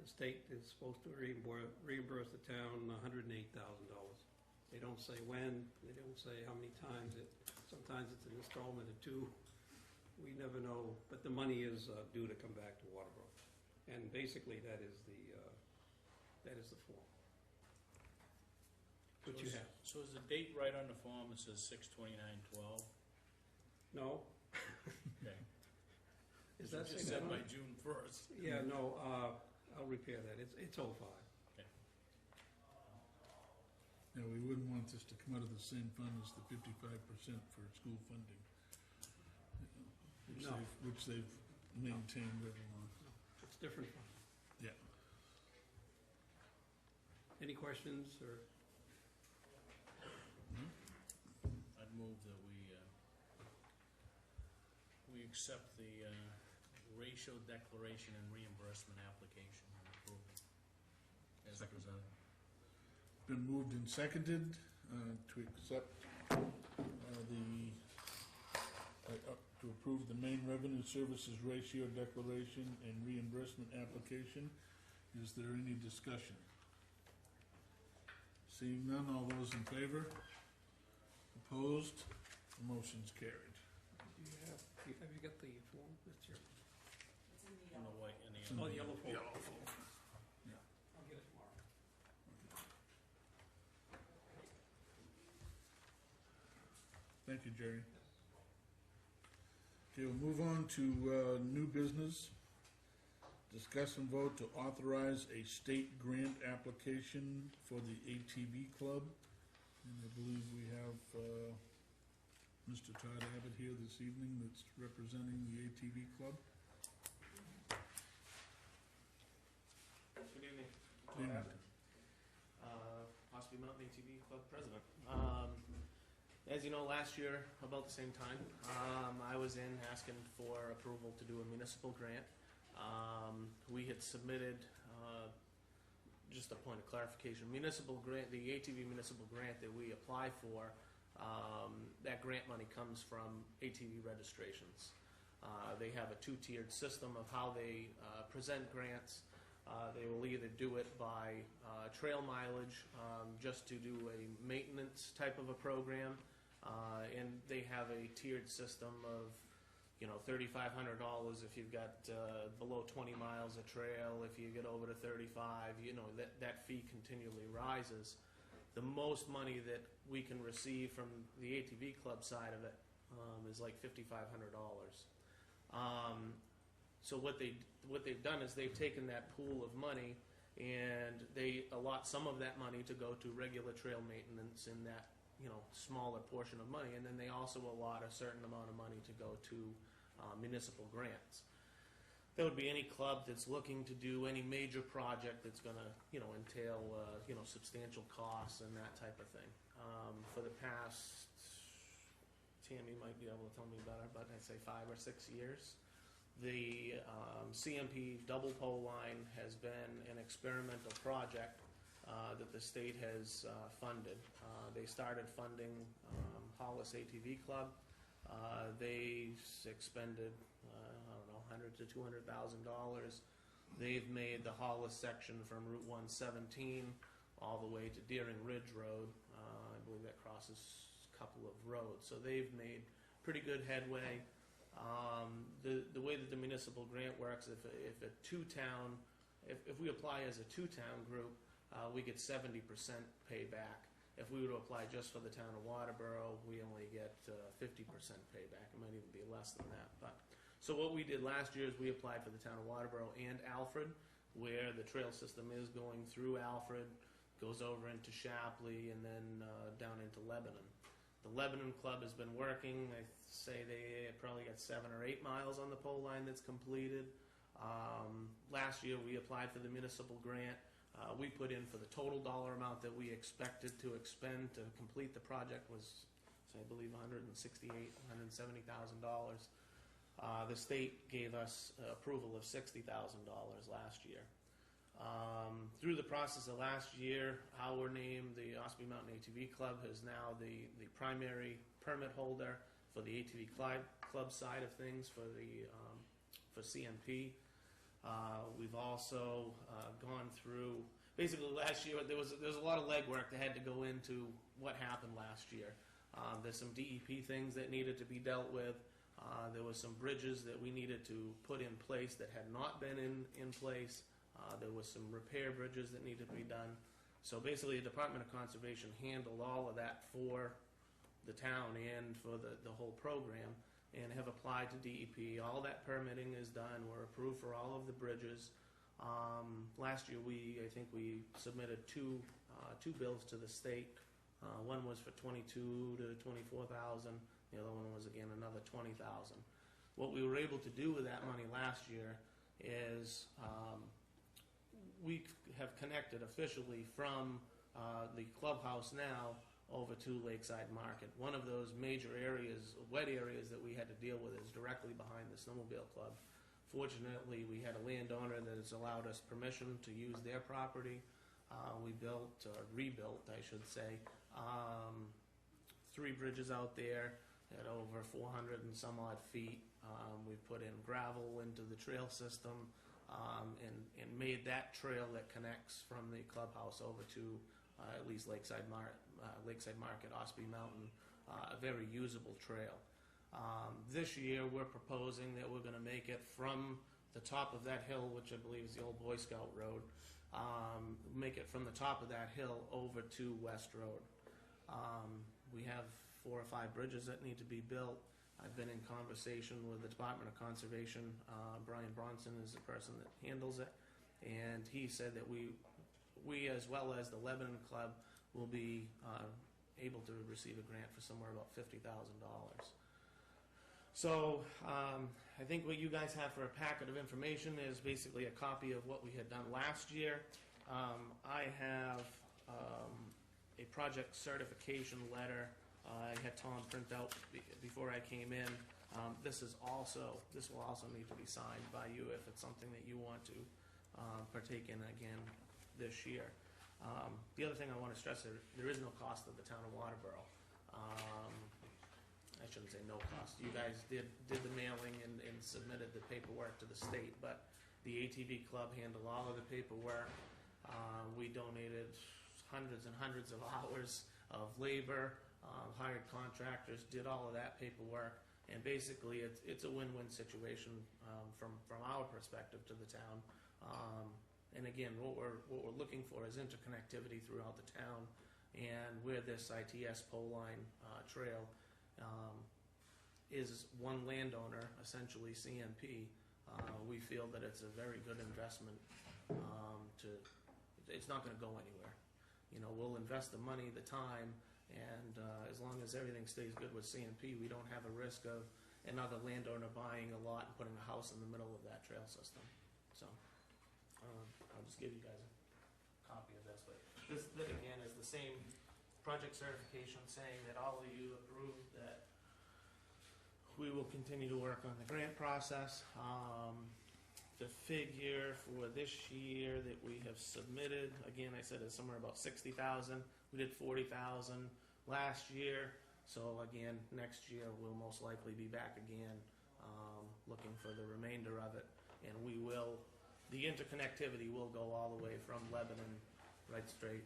the state is supposed to reimburse the town $108,000. They don't say when, they don't say how many times. Sometimes it's an installment of 2. We never know, but the money is due to come back to Waterboro. And basically that is the form. What you have. So is the date right on the form? It says 6/29/12? No? Okay. Is So that it just saying said that? by June 1st. Yeah, no, I'll repair that. It's 05. Now, we wouldn't want this to come out of the same fund as the 55% for school funding, No. which they've maintained right along. It's different. Yeah. Any questions or? I'd move that we accept the ratio declaration and reimbursement application and approve it as presented. Been moved and seconded to accept to approve the Maine Revenue Services Ratio Declaration and Reimbursement Application. Is there any discussion? Seeing none, all those in favor? Opposed? The motion's carried. Do you have you got the form? That's your, In the white, in the. oh, the yellow form. Yellow form. Yeah. I'll get it tomorrow. Thank you, Jerry. Okay, we'll move on to new business. Discuss and vote to authorize a state grant application for the ATV Club. And I believe we have Mr. Todd Abbott here this evening that's representing the ATV Club. Good evening. Good evening. Possibly Mountain ATV Club president. As you know, last year, about the same time, I was in asking for approval to do a municipal grant. We had submitted, just a point of clarification, municipal grant, the ATV municipal grant that we apply for, that grant money comes from ATV registrations. They have a 2-tiered system of how they present grants. They will either do it by trail mileage, just to do a maintenance type of a program, and they have a tiered system of, $3,500 if you've got below 20 miles of trail. If you get over to 35, that fee continually rises. The most money that we can receive from the ATV Club side of it is like $5,500. So what they've done is they've taken that pool of money and they allot some of that money to go to regular trail maintenance in that, smaller portion of money, and then they also allot a certain amount of money to go to municipal grants. That would be any club that's looking to do any major project that's gonna, entail, substantial costs and that type of thing. For the past, Tammy might be able to tell me better, but I'd say 5 or 6 years, the CMP double pole line has been an experimental project that the state has funded. They started funding Hollis ATV Club. They expended, $100,000 to $200,000. They've made the Hollis section from Route 117 all the way to Deering Ridge Road. I believe that crosses a couple of roads. So they've made pretty good headway. The way that the municipal grant works, if we apply as a two-town group, we get 70% payback. If we were to apply just for the town of Waterboro, we only get 50% payback. It might even be less than that. So what we did last year is we applied for the town of Waterboro and Alfred, where the trail system is going through Alfred, goes over into Shapley, and then down into Lebanon. The Lebanon Club has been working. I say they probably got 7 or 8 miles on the pole line that's completed. Last year we applied for the municipal grant. We put in for the total dollar amount that we expected to expend to complete the project was, I believe, $168,000, $170,000. The state gave us approval of $60,000 last year. Through the process of last year, our name, the Ospey Mountain ATV Club, is now the primary permit holder for the ATV Club side of things for CMP. We've also gone through, basically last year there was a lot of legwork that had to go into what happened last year. There's some DEP things that needed to be dealt with. There was some bridges that we needed to put in place that had not been in place. There was some repair bridges that needed to be done. So basically the Department of Conservation handled all of that for the town and for the whole program, and have applied to DEP. All that permitting is done. We're approved for all of the bridges. Last year I think we submitted two bills to the state. One was for $22,000 to $24,000. The other one was, again, another $20,000. What we were able to do with that money last year is we have connected officially from the clubhouse now over to Lakeside Market. One of those major areas, wet areas that we had to deal with, is directly behind the Snowmobile Club. Fortunately, we had a landowner that has allowed us permission to use their property. We rebuilt, I should say, 3 bridges out there at over 400 and some odd feet. We've put in gravel into the trail system and made that trail that connects from the clubhouse over to at least Lakeside Market, Ospey Mountain, a very usable trail. This year we're proposing that we're going to make it from the top of that hill, which I believe is the old Boy Scout road, make it from the top of that hill over to West Road. We have 4 or 5 bridges that need to be built. I've been in conversation with the Department of Conservation. Brian Bronson is the person that handles it, and he said that we as well as the Lebanon Club will be able to receive a grant for somewhere about $50,000. So I think what you guys have for a packet of information is basically a copy of what we had done last year. I have a project certification letter I had Tom print out before I came in. This will also need to be signed by you if it's something that you want to partake in again this year. The other thing I want to stress, there is no cost to the town of Waterboro. I shouldn't say no cost. You guys did the mailing and submitted the paperwork to the state, but the ATV Club handled all of the paperwork. We donated hundreds and hundreds of hours of labor, hired contractors, did all of that paperwork, and basically it's a win-win situation from our perspective to the town. And again, what we're looking for is interconnectivity throughout the town, and where this ITS pole line trail is one landowner, essentially CMP, We feel that it's a very good investment. It's not going to go anywhere. You know, we'll invest the money, the time, and as long as everything stays good with CMP, we don't have a risk of another landowner buying a lot and putting a house in the middle of that trail system. So I'll just give you guys a copy of this. But this, again, is the same project certification saying that all of you approve that we will continue to work on the grant process. The figure for this year that we have submitted, again, I said it's somewhere about 60,000. We did 40,000 last year. So again, next year we'll most likely be back again, looking for the remainder of it. And the interconnectivity will go all the way from Lebanon right straight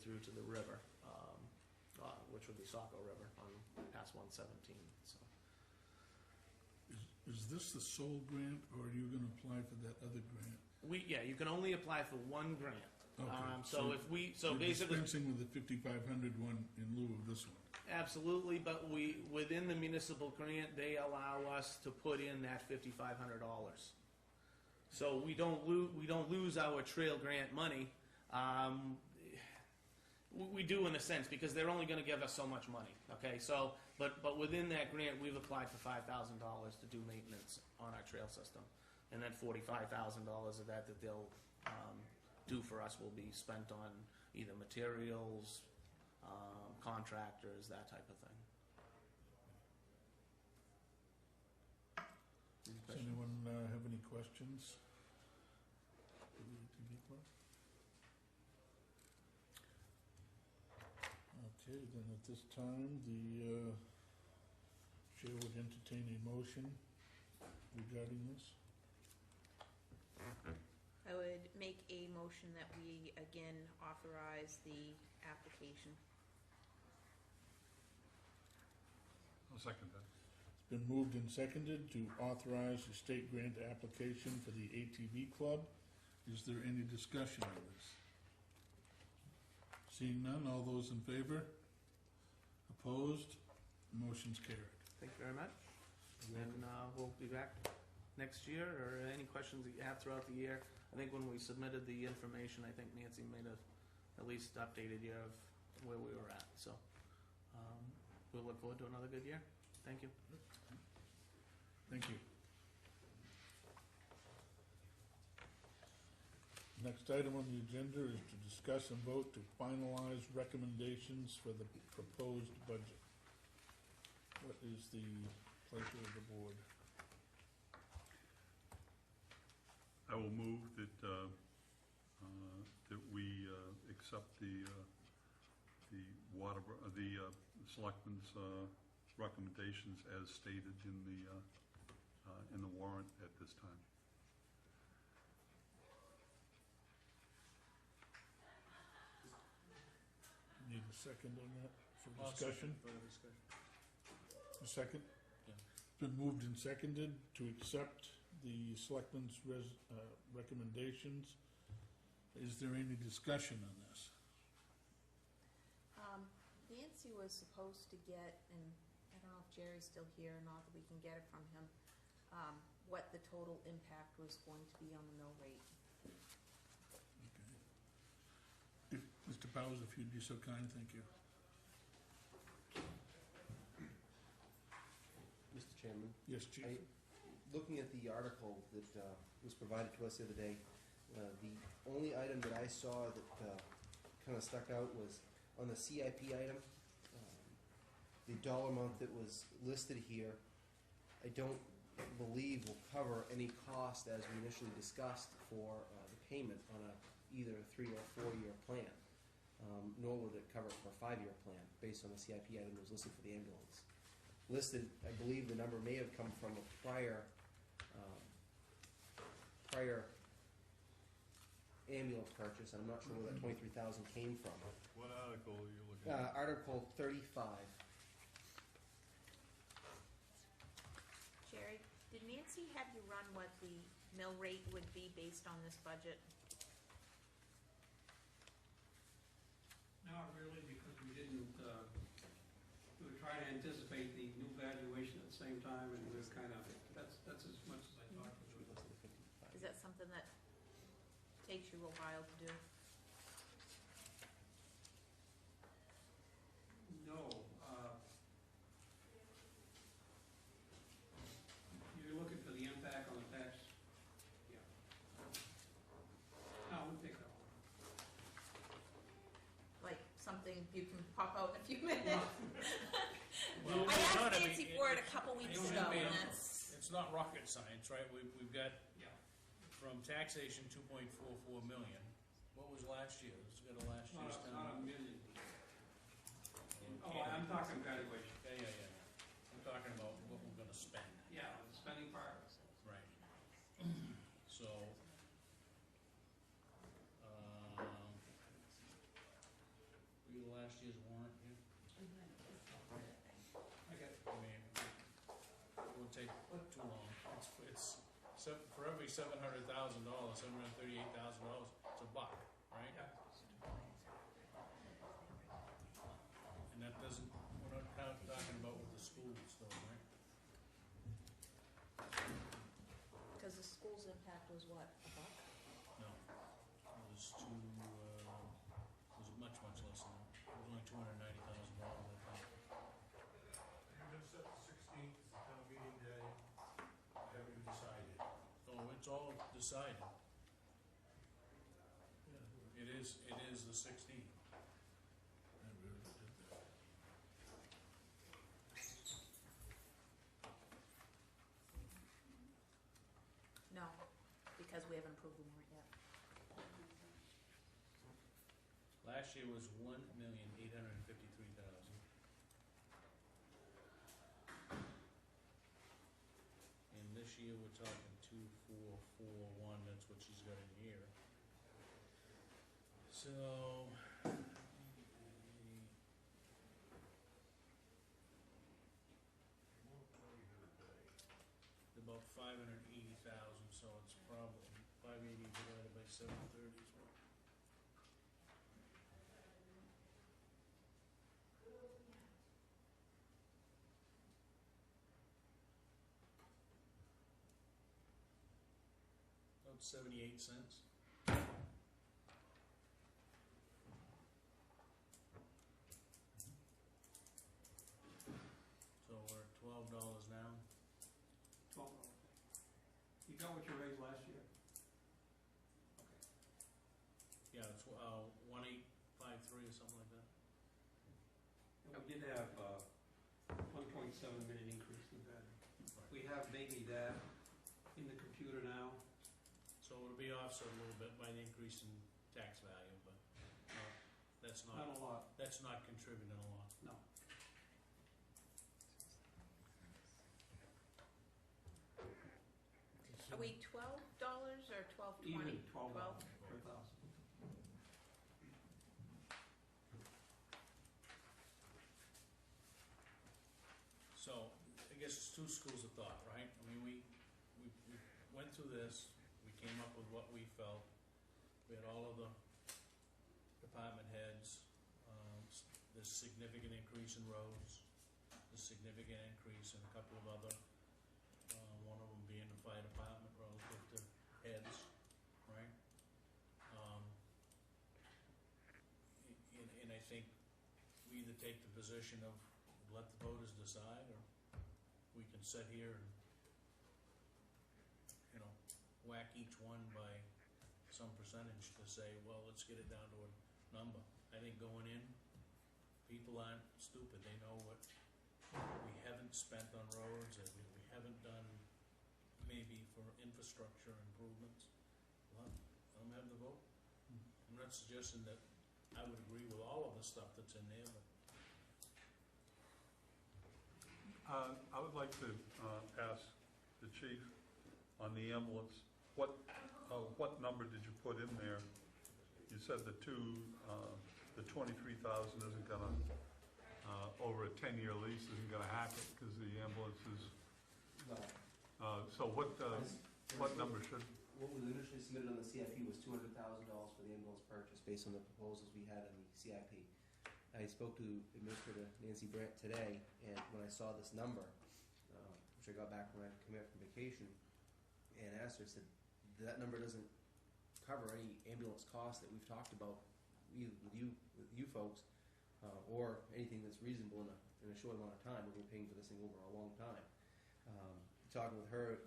through to the river, which would be Saco River on past 117. So. Is this the sole grant, or are you gonna apply for that other grant? You can only apply for one grant. Okay, So you're basically, dispensing with the 5,500 one in lieu of this one? absolutely, but within the municipal grant, they allow us to put in that $5,500. So we don't lose our trail grant money. We do in a sense, because they're only going to give us so much money. Okay, so but within that grant, we've applied for $5,000 to do maintenance on our trail system, and then $45,000 of that they'll do for us will be spent on either materials, contractors, that type of thing. Does anyone have any questions for the ATV Club? Okay, then at this time, the chair would entertain a motion regarding this. I would make a motion that we again authorize the application. I'll second that. It's been moved and seconded to authorize the state grant application for the ATV Club. Is there any discussion on this? Seeing none, all those in favor? Opposed? Motion's carried. Thank you very much. And we'll be back next year, or any questions that you have throughout the year. I think when we submitted the information, I think Nancy made at least updated you of where we were at. So we'll look forward to another good year. Thank you. Thank you. Next item on the agenda is to discuss and vote to finalize recommendations for the proposed budget. What is the pleasure of the board? I will move that we accept the Selectmen's recommendations as stated in the warrant at this time. Need a second on that for discussion? A second? Yeah. It's been moved and seconded to accept the Selectmen's recommendations. Is there any discussion on this? Nancy was supposed to get, and I don't know if Jerry's still here or not, that we can get it from him, what the total impact was going to be on the mill rate. Okay. Mr. Powers, if you'd be so kind, thank you. Mr. Chairman, Yes, Chief? looking at the article that was provided to us the other day, the only item that I saw that kind of stuck out was on the CIP item, the dollar amount that was listed here, I don't believe will cover any cost as we initially discussed for the payment on either a 3 or 4 year plan, nor will it cover it for a 5-year plan based on the CIP item that was listed for the ambulance. Listed, I believe the number may have come from a prior ambulance purchase, and I'm not sure where that 23,000 came from. What article are you looking at? Article 35. Jerry, did Nancy have you run what the mill rate would be based on this budget? Not really, because we didn't, we were trying to anticipate the new valuation at the same time, and we were kind of, that's as much as I talked to them. something that takes you a while to do? No, you're looking for the impact on the tax? Yeah. No, it wouldn't take that long. Like something you can pop out in a few minutes? Well, I it's not, asked I mean, Nancy for it a couple weeks it ago, would be- and that's, It's not rocket science, right? We've got Yeah. from taxation 2.44 million. What was last year? Let's go to last year's Not town. a million. Oh, Okay. I'm talking valuation. Yeah. I'm talking about what we're gonna spend. Yeah, the spending part. Right. So, read last year's warrant here. I get it. I mean, it won't take too long. For every $700,000, $738,000, it's a buck, right? Yeah. And that doesn't, we're not talking about with the schools though, right? because the school's impact was what, a buck? No. It was much less than that. It was only $290,000, I think. You're gonna set the 16th as the town meeting day, have you decided? Oh, it's all decided. It is the 16th. I really did that. No, because we haven't approved the warrant yet. Last year was $1,853,000. And this year we're talking 2,441, that's what she's got in here. So. About 580,000, so it's probably 580 divided by 730 is what? About 78 cents. So we're at $12 now. $12. You got what you raised last year? Yeah, it's 1853 or something like that. And we did have 1.7 minute increase in that. We have maybe that in the computer now. So it'll be offset a little bit by the increase in tax value, but that's Not a lot, that's not contributing a lot. no. Are we $12 or $12.20? Even $12 per thousand. So, I guess it's two schools of thought, right? I mean, we went through this, we came up with what we felt. We had all of the department heads, there's significant increase in roads, there's significant increase in a couple of other, one of them being the fire department relative to heads, right? And I think we either take the position of let the voters decide, or we can sit here and, whack each one by some percentage to say, well, let's get it down to a number. I think going in, people aren't stupid, they know what we haven't spent on roads, and we haven't done maybe for infrastructure improvements. Let them have the vote. I'm not suggesting that I would agree with all of the stuff that's in there, but I would like to ask the chief on the ambulance, what number did you put in there? You said the 23,000 isn't gonna, over a 10-year lease isn't gonna hack it because the ambulance is, No. so what number should, What was initially submitted on the CIP was $200,000 for the ambulance purchase based on the proposals we had in the CIP. I spoke to Administrator Nancy Brandt today, and when I saw this number, which I got back when I came back from vacation, and asked her, said, that number doesn't cover any ambulance costs that we've talked about, either with you folks, or anything that's reasonable in a short amount of time. We've been paying for this thing over a long time. Talking with her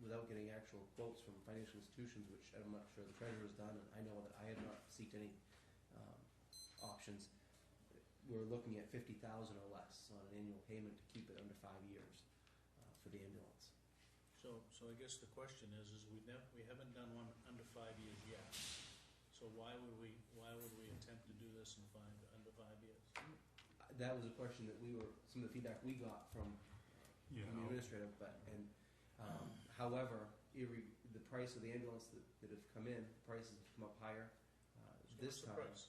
without getting actual quotes from financial institutions, which I'm not sure the treasurer's done, and I know that I have not seeked any options. We're looking at $50,000 or less on an annual payment to keep it under 5 years for the ambulance. So I guess the question is we haven't done one under 5 years yet. So why would we attempt to do this in under 5 years? That was a question that some of the feedback we got from Yeah. the administrator, however, the price of the ambulance that have come in, prices have come up higher. So This what's the time, price?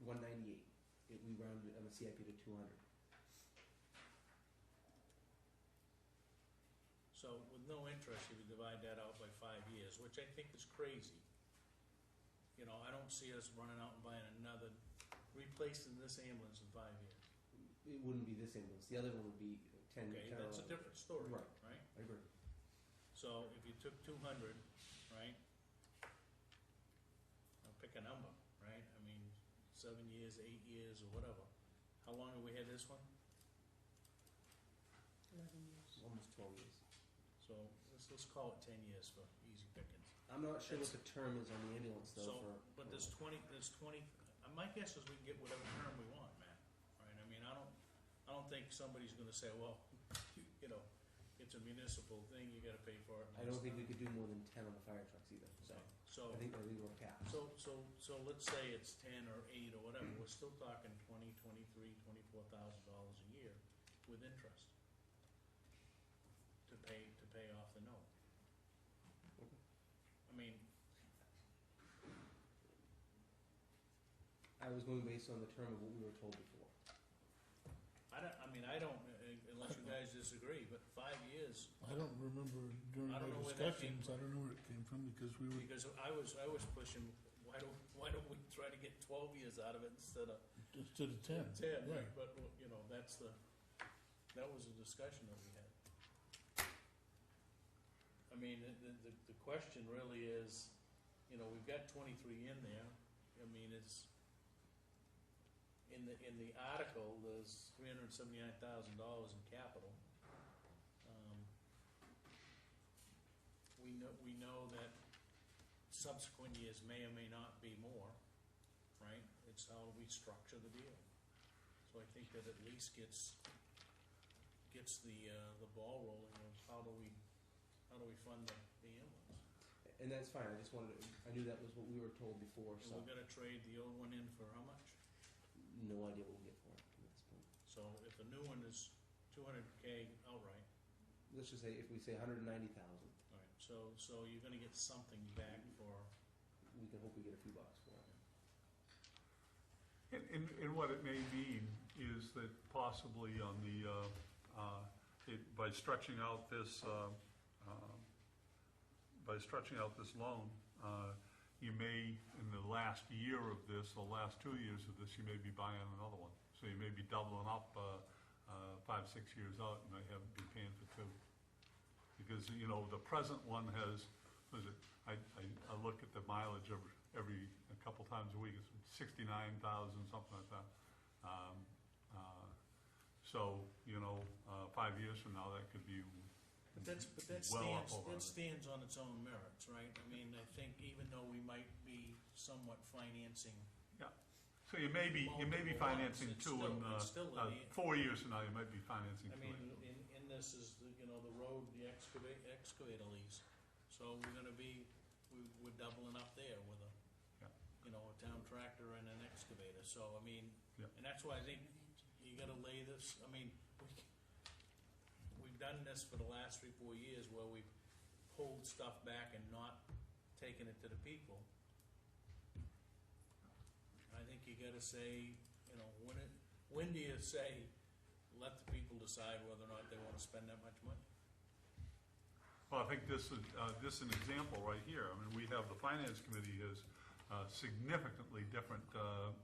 $198. We rounded on the CIP to 200. So with no interest, if you divide that out by 5 years, which I think is crazy. You know, I don't see us running out and buying replacing this ambulance in 5 years. It wouldn't be this ambulance. The other one would be 10. Okay, 10 or that's a 11. different story, Right. right? I agree. So if you took 200, right? I'll pick a number, right? I mean, 7 years, 8 years, or whatever. How long have we had this one? 11 years. Almost 12 years. So let's call it 10 years for easy pickings. I'm not sure what the term is on the ambulance though. So, but there's 20, my guess is we can get whatever term we want, Matt, right? I mean, I don't think somebody's gonna say, well, you know, it's a municipal thing, you gotta pay for it. I don't think we could do more than 10 on the fire trucks either. So, I think we're capped. so let's say it's 10 or 8 or whatever, we're still talking $23,000, $24,000 a year with interest to pay off the note. I mean, I was going based on the term of what we were told before. I don't, unless you guys disagree, but 5 years, I don't remember during I the don't know where that came discussions, I don't know where it came from, because we were, because I was pushing, why don't we try to get 12 years out of it instead of instead of 10. 10, Right. right? But, you know, that was a discussion that we had. I mean, the question really is, you know, we've got 23 in there. I mean, it's, in the article, there's $379,000 in capital. We know that subsequent years may or may not be more, right? It's how we structure the deal. So I think that at least gets the ball rolling of how do we fund the ambulance. And that's fine. I knew that was what we were told before, And so we're gonna trade the old one in for how much? no idea what we'll get for it at this point. So if the new one is $200K outright, Let's just say, if we say 190,000, all right, so you're gonna get something back for, we can hope we get a few bucks for it. And what it may mean is that possibly on the, by stretching out this loan, you may, in the last year of this, the last 2 years of this, you may be buying another one. So you may be doubling up 5, 6 years out, and may have to be paying for 2. Because, you know, the present one has, I look at the mileage every a couple times a week, it's 69,000, something like that. So, you know, 5 years from now, that could be but that well up over stands on its own merits, right? I mean, I think even though we might be somewhat financing, So you may be multiple financing lots, 2 in it's still in the- 4 years from now. You might be financing 2. I mean, in this is, you know, the road, the excavator lease. So we're doubling up there with you know, a town tractor and an excavator. So, I mean, Yeah. and that's why I think you gotta lay this, I mean, we've done this for the last 3, 4 years where we've pulled stuff back and not taken it to the people. I think you gotta say, you know, when do you say, let the people decide whether or not they wanna spend that much money? Well, I think this is an example right here. I mean, we have, the Finance Committee has significantly different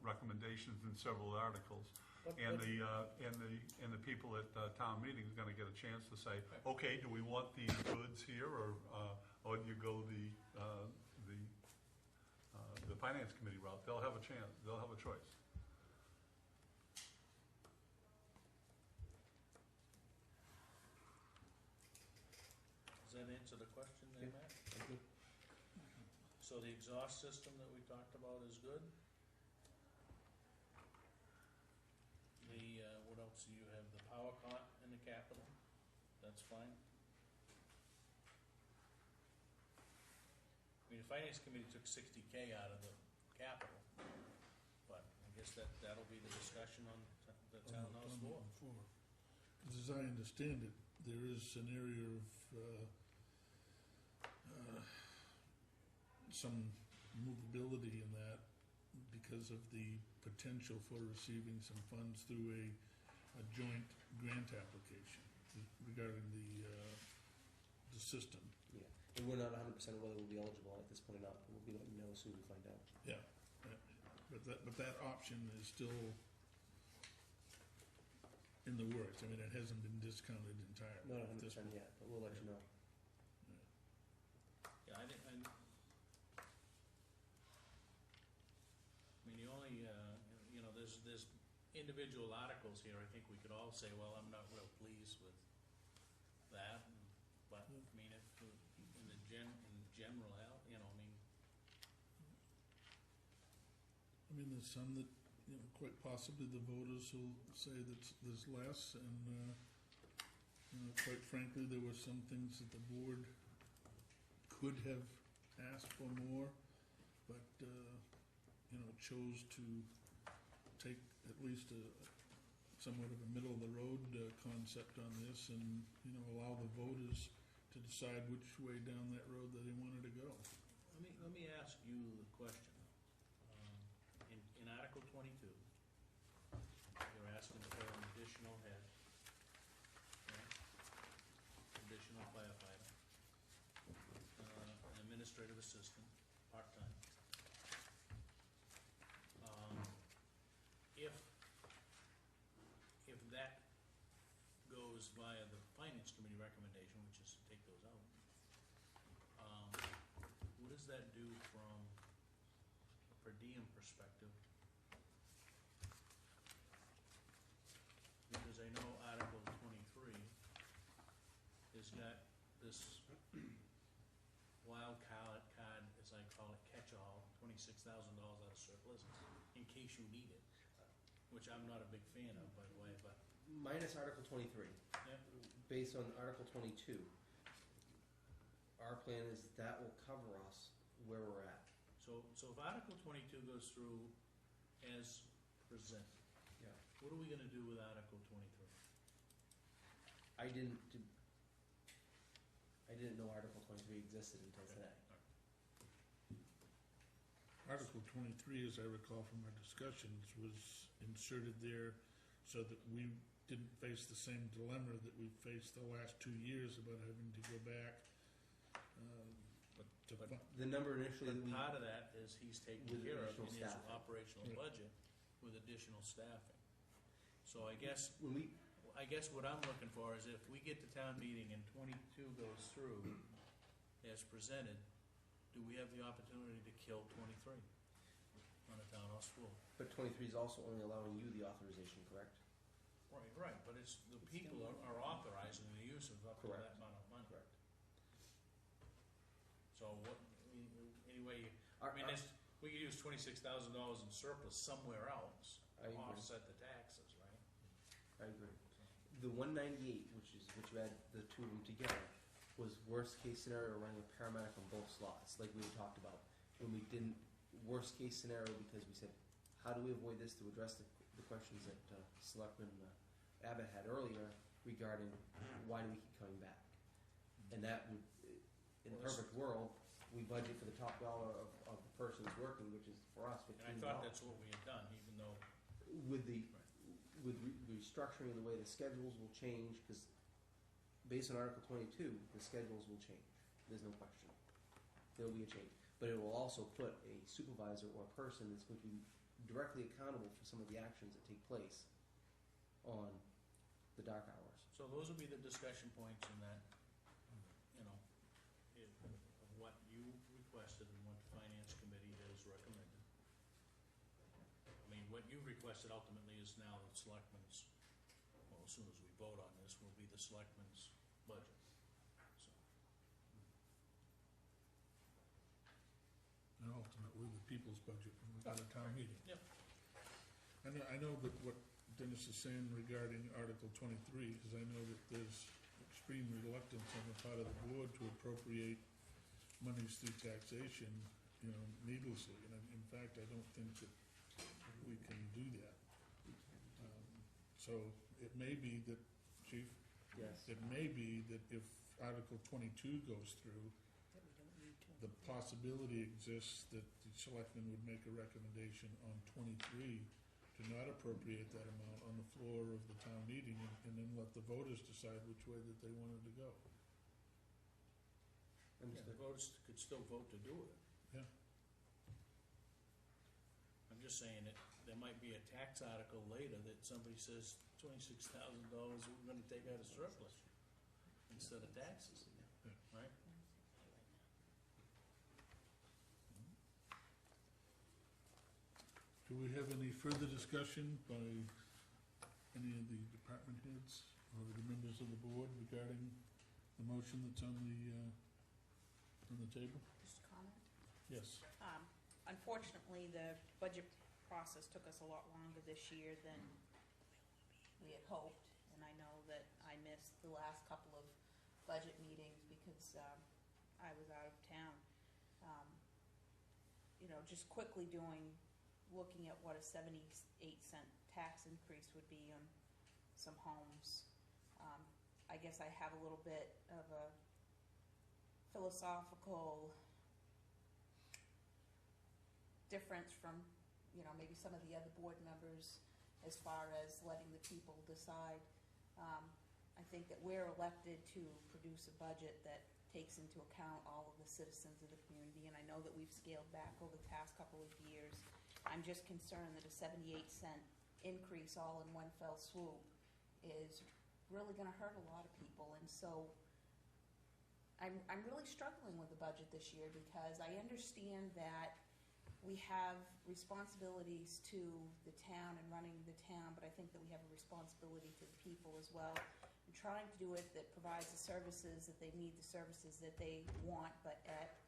recommendations in several articles. And the people at town meeting are gonna get a chance to say, okay, do we want these goods here, or do you go the finance committee route? They'll have a chance, they'll have a choice. Does that answer the question there, Yeah. Matt? Thank you. So the exhaust system that we talked about is good? What else do you have? The power cot in the capital? That's fine? I mean, the finance committee took $60K out of the capital, but I guess that'll be the discussion on the townhouse floor. Because as I understand it, there is an area of some movability in that because of the potential for receiving some funds through a joint grant application regarding the system. Yeah, and we're not 100% whether we'll be eligible at this point or not, but we'll be letting you know as soon as we find out. Yeah, but that option is still in the works. I mean, it hasn't been discounted entirely. Not at this 100% point. yet, but we'll let you know. Yeah, I mean, the only, there's individual articles here, I think we could all say, well, I'm not real pleased with that, but, I mean, if, in general, I mean, there's some that, quite possibly the voters will say that there's less, and, quite frankly, there were some things that the board could have asked for more, but, chose to take at least somewhat of a middle-of-the-road concept on this, and, allow the voters to decide which way down that road that they wanted to go. let me ask you the question. In Article 22, you're asking for an additional head, right? Additional firefighter, an administrative assistant, part-time. If that goes via the finance committee recommendation, which is to take those out, what does that do from a per diem perspective? Because I know Article 23 has got this wild card, as I call it, catch-all, $26,000 out of surplus, in case you need it, which I'm not a big fan of, by the way, but. Minus Article 23. Yeah. Based on Article 22, our plan is that will cover us where we're at. So if Article 22 goes through as presented, Yeah. what are we gonna do with Article 23? I didn't know Article 23 existed until today. Article 23, as I recall from our discussions, was inserted there so that we didn't face the same dilemma that we faced the last 2 years about having to go back to The number initially But that we, part of that is he's taking With care of additional in his staffing. operational Yeah. budget with additional staffing. So I guess when we, what I'm looking for is if we get to town meeting and 22 goes through as presented, do we have the opportunity to kill 23 on a townhouse floor? but 23 is also only allowing you the authorization, correct? Right, but it's, the people are authorizing the use of up to Correct. that amount of money. Correct. So what, anyway, Our- I mean, our- it's, we could use $26,000 in surplus somewhere else I to agree. offset the taxes, right? I agree. The 198, which you add the two of them together, was worst case scenario running a paramedic on both slots, like we had talked about. When we didn't, worst case scenario, because we said, how do we avoid this to address the questions that Selectman Abbott had earlier regarding why do we keep coming back? And that would, in a perfect world, we budget for the top dollar of the person who's working, which is for us $15. And I thought that's what we had done, even though, With restructuring the way the schedules will change, because based on Article 22, the schedules will change. There's no question. There will be a change. But it will also put a supervisor or a person that's going to be directly accountable for some of the actions that take place on the dark hours. So those will be the discussion points in that, you know, of what you requested and what the finance committee has recommended. I mean, what you requested ultimately is now the selectmen's, well, as soon as we vote on this, will be the selectmen's budget, so. And ultimately, the people's budget when we go to town meeting. Yep. I know that what Dennis is saying regarding Article 23, because I know that there's extreme reluctance on the part of the board to appropriate monies through taxation, needlessly. And in fact, I don't think that we can do that. So it may be that, Chief, Yes. it may be that if Article 22 goes through, That we don't need to. the possibility exists that the selectmen would make a recommendation on 23 to not appropriate that amount on the floor of the town meeting and then let the voters decide which way that they wanted to go. Yeah, the voters could still vote to do it. Yeah. I'm just saying that there might be a tax article later that somebody says $26,000 we're gonna take out of surplus instead of taxes, right? Do we have any further discussion by any of the department heads or the members of the board regarding the motion that's on the table? Just a comment? Yes. Unfortunately, the budget process took us a lot longer this year than we had hoped, and I know that I missed the last couple of budget meetings because I was out of town. Just quickly looking at what a 78-cent tax increase would be on some homes. I guess I have a little bit of a philosophical difference from, maybe some of the other board members as far as letting the people decide. I think that we're elected to produce a budget that takes into account all of the citizens of the community, and I know that we've scaled back over the past couple of years. I'm just concerned that a 78-cent increase all in one fell swoop is really gonna hurt a lot of people, and so I'm really struggling with the budget this year because I understand that we have responsibilities to the town and running the town, but I think that we have a responsibility to the people as well. And trying to do it that provides the services that they need, the services that they want, but at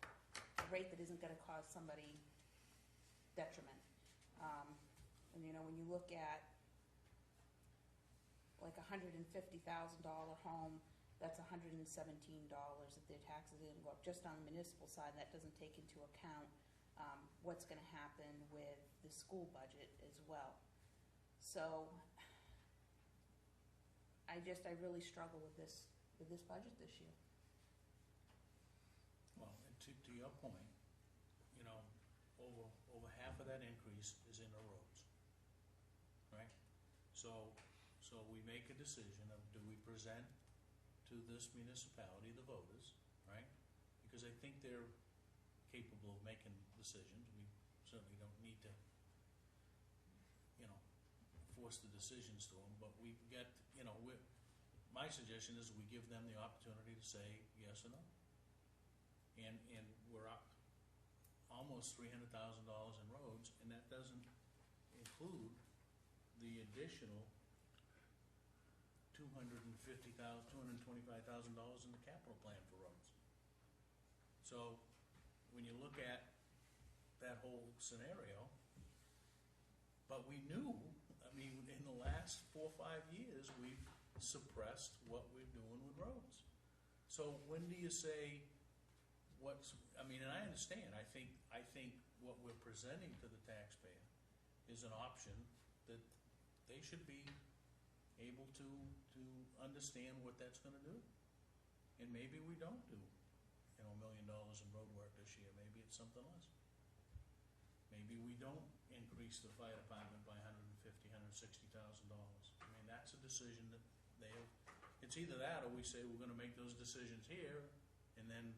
a rate that isn't gonna cause somebody detriment. And when you look at like $150,000 home, that's $117 that their taxes are gonna go up. Just on the municipal side, that doesn't take into account what's gonna happen with the school budget as well. So I really struggle with this budget this year. Well, and to your point, over half of that increase is in the roads, right? So we make a decision of, do we present to this municipality, the voters, right? Because I think they're capable of making decisions. We certainly don't need to, force the decisions to them, but we get, my suggestion is we give them the opportunity to say yes or no. And we're up almost $300,000 in roads, and that doesn't include the additional $225,000 in the capital plan for roads. So when you look at that whole scenario, but we knew, in the last 4 or 5 years, we've suppressed what we're doing with roads. So when do you say and I understand, I think what we're presenting to the taxpayer is an option that they should be able to understand what that's gonna do. And maybe we don't do, $1 million in road work this year, maybe it's something less. Maybe we don't increase the fire department by $160,000. That's a decision that it's either that or we say we're gonna make those decisions here, and then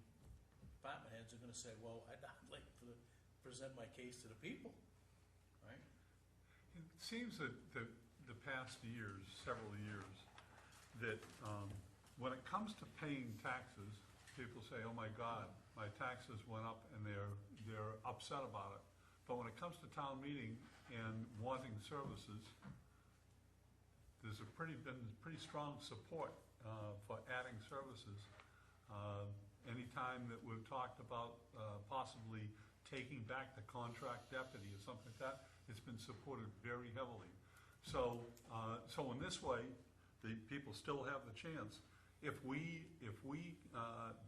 department heads are gonna say, well, I'd like to present my case to the people, right? It seems that the past past years, several years, that when it comes to paying taxes, people say, oh my God, my taxes went up, and they're upset about it. But when it comes to town meeting and wanting services, there's been pretty strong support for adding services. Anytime that we've talked about possibly taking back the contract deputy or something like that, it's been supported very heavily. So in this way, the people still have the chance. If we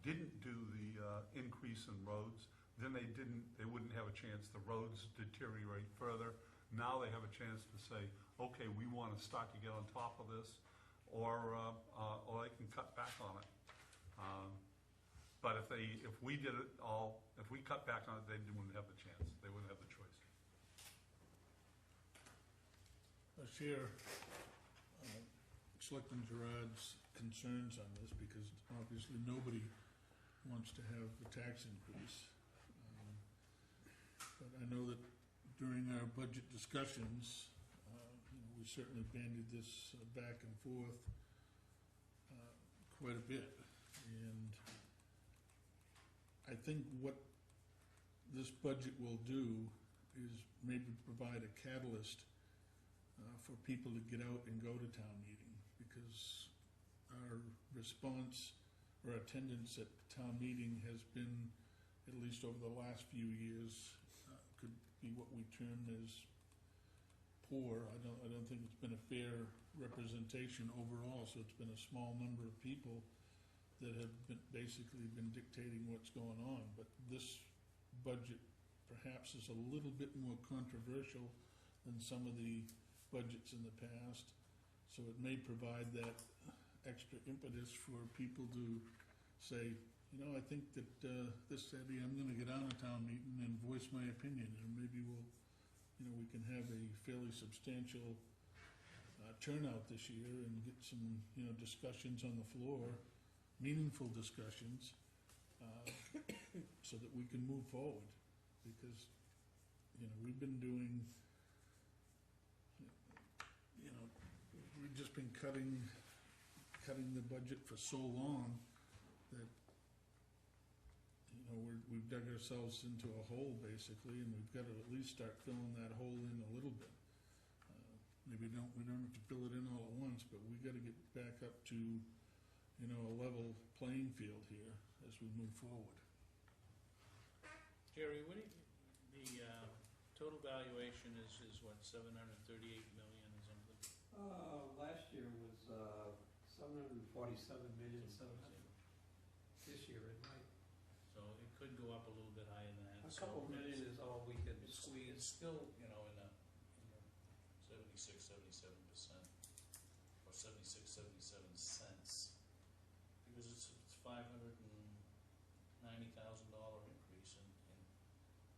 didn't do the increase in roads, then they wouldn't have a chance. The roads deteriorate further. Now they have a chance to say, okay, we want to start to get on top of this, or they can cut back on it. But if we did it all, if we cut back on it, they wouldn't have the chance. They wouldn't have the choice. I share Selectman Gerard's concerns on this, because obviously nobody wants to have the tax increase. But I know that during our budget discussions, we certainly bandied this back and forth quite a bit. And I think what this budget will do is maybe provide a catalyst for people to get out and go to town meeting, because our response or attendance at town meeting has been, at least over the last few years, could be what we term as poor. I don't think it's been a fair representation overall, so it's been a small number of people that have basically been dictating what's going on. But this budget perhaps is a little bit more controversial than some of the budgets in the past, so it may provide that extra impetus for people to say, you know, I think that this Saturday I'm going to get on a town meeting and voice my opinion, and maybe we can have a fairly substantial turnout this year and get some, discussions on the floor, meaningful discussions, so that we can move forward. Because, we've been doing, we've just been cutting the budget for so long that, we've dug ourselves into a hole basically, and we've got to at least start filling that hole in a little bit. Maybe we don't have to fill it in all at once, but we've got to get back up to, a level playing field here as we move forward. Jerry, what the total valuation is what, 738 million or something? Last year was 747,700,000. This year it might. So it could go up a little bit higher than that. A couple million is all we can squeeze. It's still, in the 76, 77%, or 76, 77 cents, because it's $590,000 increase in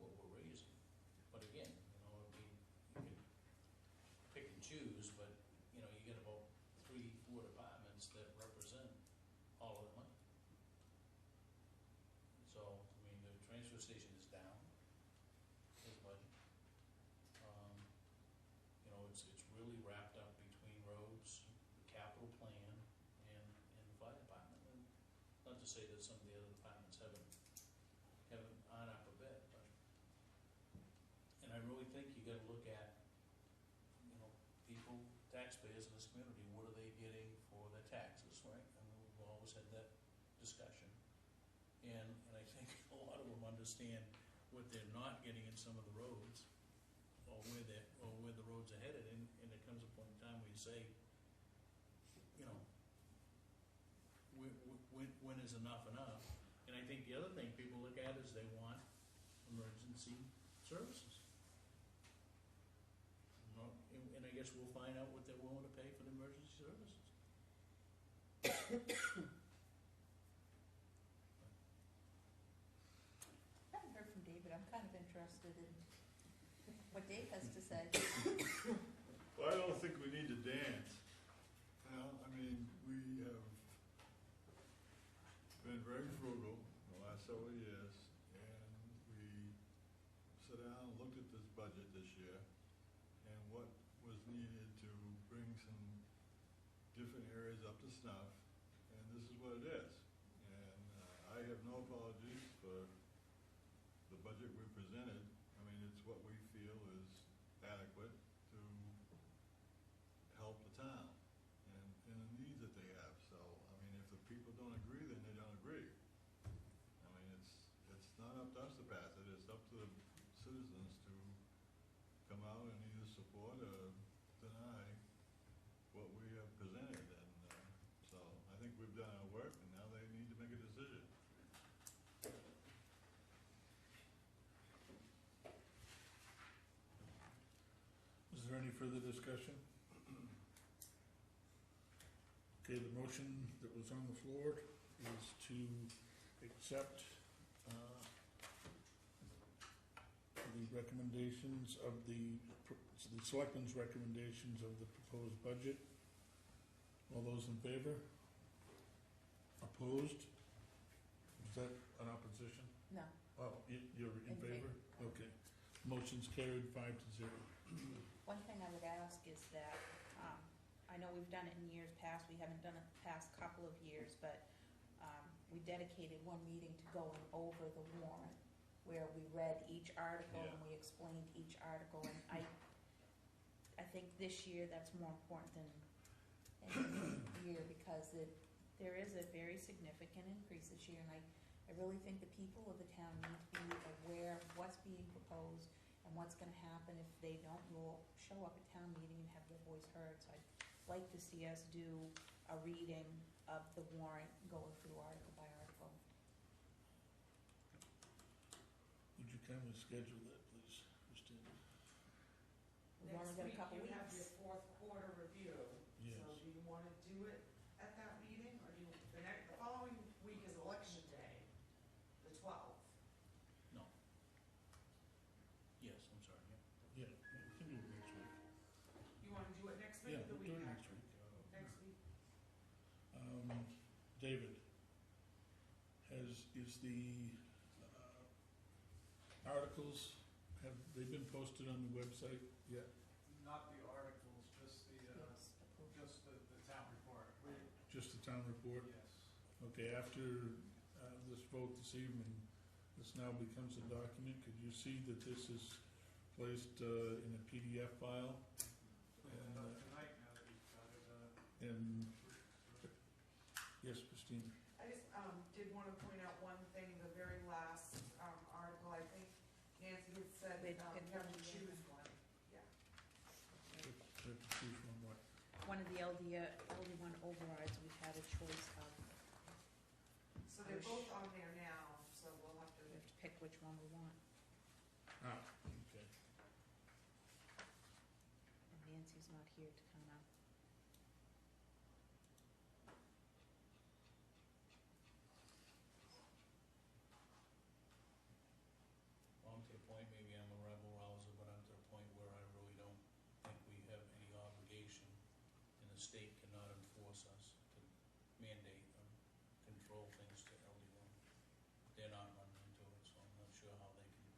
what we're raising. But again, you can pick and choose, but you get about 3-4 departments that represent all of the money. So, the transfer station is down, his budget. It's really wrapped up between roads, the capital plan, and the fire department. And not to say that some of the other departments aren't up a bit, but, and I really think you gotta look at, people, taxpayers in this community, what are they getting for their taxes, right? And we've always had that discussion. And I think a lot of them understand what they're not getting in some of the roads, or where the roads are headed, and there comes a point in time where you say, when is enough enough? And I think the other thing people look at is they want emergency services. And I guess we'll find out what they're willing to pay for the emergency services. I haven't heard from David. I'm kind of interested in what Dave has to say. Well, I don't think we need to dance. We have been very frugal the last several years, and we sat down and looked at this budget this year and what was needed to bring everybody's up to snuff, and this is what it is. And I have no apologies for the budget we presented. I mean, it's what we feel is adequate to help the town and the needs that they have. So, I mean, if the people don't agree, then they don't agree. I mean, it's not up to us to pass it, it's up to the citizens to come out and either support or deny what we have presented. And so I think we've done our work, and now they need to make a decision. Is there any further discussion? Okay, the motion that was on the floor is to accept the recommendations of the selectmen's recommendations of the proposed budget. All those in favor? Opposed? Is that an opposition? No. Oh, you're in favor? Okay. Motion's carried 5-0. One thing I would ask is that, I know we've done it in years past, we haven't done it the past couple of years, but we dedicated one meeting to going over the warrant, where we read each article and we explained each article, and I think this year that's more important than any year, because there is a very significant increase this year, and I really think the people of the town need to be aware of what's being proposed and what's gonna happen if they don't show up at town meeting and have their voice heard. So I'd like to see us do a reading of the warrant, going through article by article. Would you kindly schedule that, please, Christina? We've only got a couple Next week, you have your weeks. fourth quarter review. Yes. So do you want to do it at that meeting, or do you, the following week is election day, the 12th? No. Yes, I'm sorry, yeah. Yeah, we can do it next week. You want to do it next week Yeah, or the we'll do week it after? next week. Next week? David, is the articles, have they been posted on the website yet? Not the articles, just the town report. Just the town report? Yes. Okay, after this vote this evening, this now becomes a document. Could you see that this is placed in a PDF file? Tonight, now that you've got it, And, yes, Christine? I just did want to point out one thing, the very last article, I think Nancy had said, We'd you pick have one, to yeah. choose one. Yeah. To choose from what? One of the LD1 overrides, we had a choice of, So they're both on there now, so we'll have to. we have to pick which one we want. Ah, okay. And Nancy's not here to kind of, Well, I'm to the point, maybe I'm a rebel rouser, but I'm to the point where I really don't think we have any obligation, and the state cannot enforce us to mandate or control things to LD1. They're not running into it, so I'm not sure how they can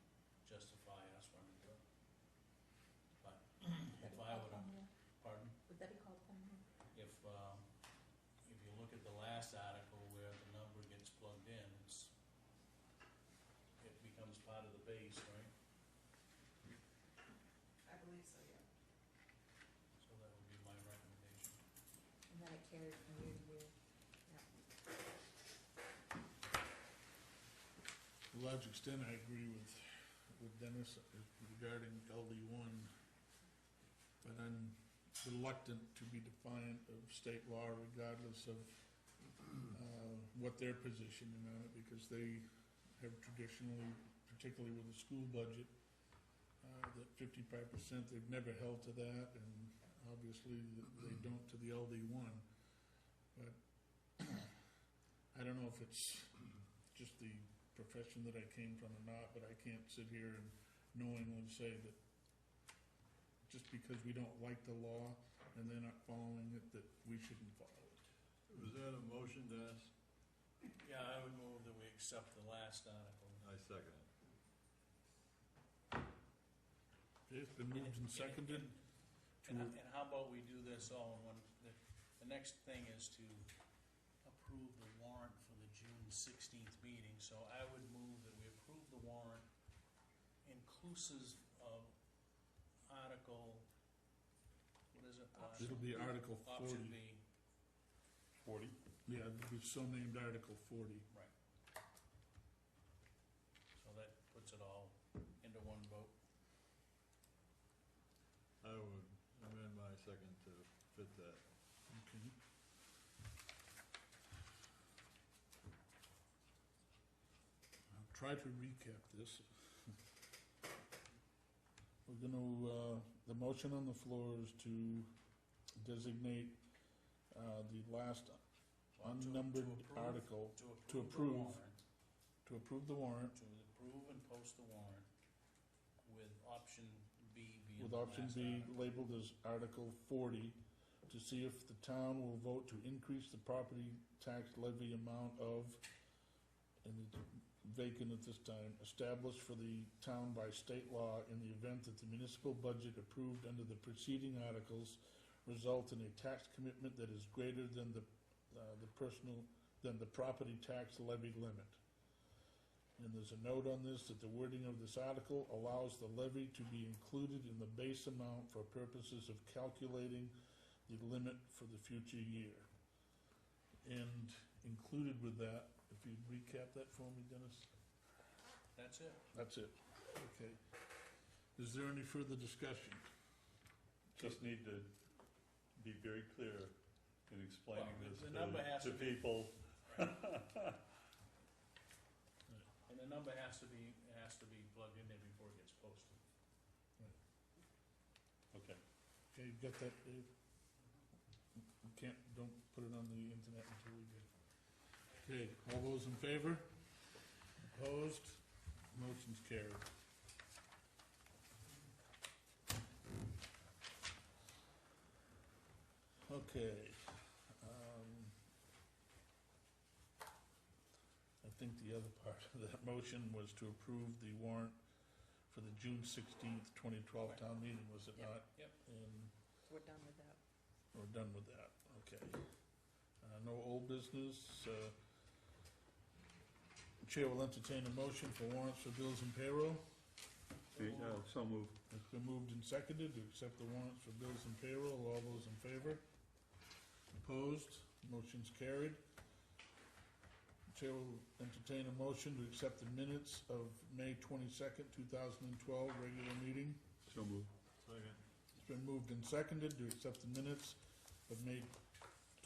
justify us running into it. But if I were to, pardon? would that be called upon here? If you look at the last article where the number gets plugged in, it becomes part of the base, right? I believe so, yeah. So that would be my recommendation. And then it carried from year to year. To a large extent, I agree with Dennis regarding LD1, but I'm reluctant to be defiant of state law regardless of what their positioning on it, because they have traditionally, particularly with the school budget, that 55%, they've never held to that, and obviously they don't to the LD1. But I don't know if it's just the profession that I came from or not, but I can't sit here and knowingly say that just because we don't like the law and they're not following it, that we shouldn't follow it. Was that a motion, Dennis? Yeah, I would move that we accept the last article. I second it. Okay, it's been moved and seconded. And how about we do this all in one, the next thing is to approve the warrant for the June 16th meeting, so I would move that we approve the warrant inclusive of Article, what is it? It'll be Article Option 40. B. 40? Yeah, it'll be so named Article 40. Right. So that puts it all into one vote. I would amend my second to fit that. Okay. I'll try to recap this. We're gonna, the motion on the floor is to designate the last unnumbered article to approve. To approve the warrant, To approve and post the warrant with option B being with the option last B article. labeled as Article 40, to see if the town will vote to increase the property tax levy amount of, and it's vacant at this time, established for the town by state law in the event that the municipal budget approved under the preceding articles result in a tax commitment that is greater than the property tax levy limit. And there's a note on this that the wording of this article allows the levy to be included in the base amount for purposes of calculating the limit for the future year. And included with that, if you'd recap that for me, Dennis? That's it. That's it. Okay. Is there any further discussion? Just need to be very clear in explaining Well, this the number has to to be- people. And the number has to be plugged in there before it gets posted. Okay. Okay, you got that, Dave? You can't, don't put it on the internet until we get it. Okay, all those in favor? Opposed? Motion's carried. Okay, I think the other part of that motion was to approve the warrant for the June 16th, 2012 town meeting, was it Yep. not? Yep. And We're done with that. we're done with that, okay. No old business. Chair will entertain a motion for warrants for bills and payroll. So moved. It's been moved and seconded to accept the warrants for bills and payroll. All those in favor? Opposed? Motion's carried. Chair will entertain a motion to accept the minutes of May 22nd, 2012, regular meeting. So moved. Second. It's been moved and seconded to accept the minutes of May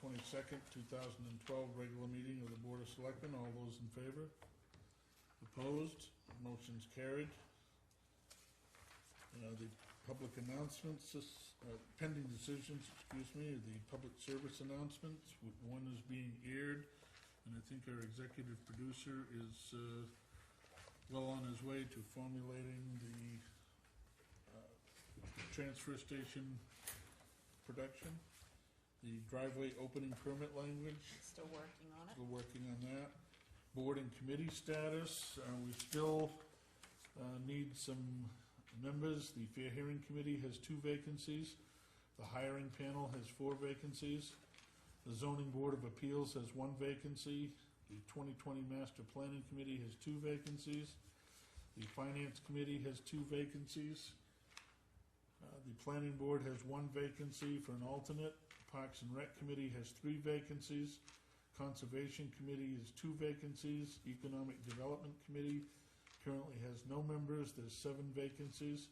22nd, 2012, regular meeting of the Board of Selectmen. All those in favor? Opposed? Motion's carried. The public announcements, pending decisions, the public service announcements. One is being aired, and I think our executive producer is well on his way to formulating the transfer station production. The driveway opening permit language, Still working on it. we're working on that. Board and committee status, we still need some members. The Fair Hearing Committee has 2 vacancies. The hiring panel has 4 vacancies. The Zoning Board of Appeals has 1 vacancy. The 2020 Master Planning Committee has 2 vacancies. The Finance Committee has 2 vacancies. The Planning Board has 1 vacancy for an alternate. Parks and Rec Committee has 3 vacancies. Conservation Committee has 2 vacancies. Economic Development Committee currently has no members. There's 7 vacancies.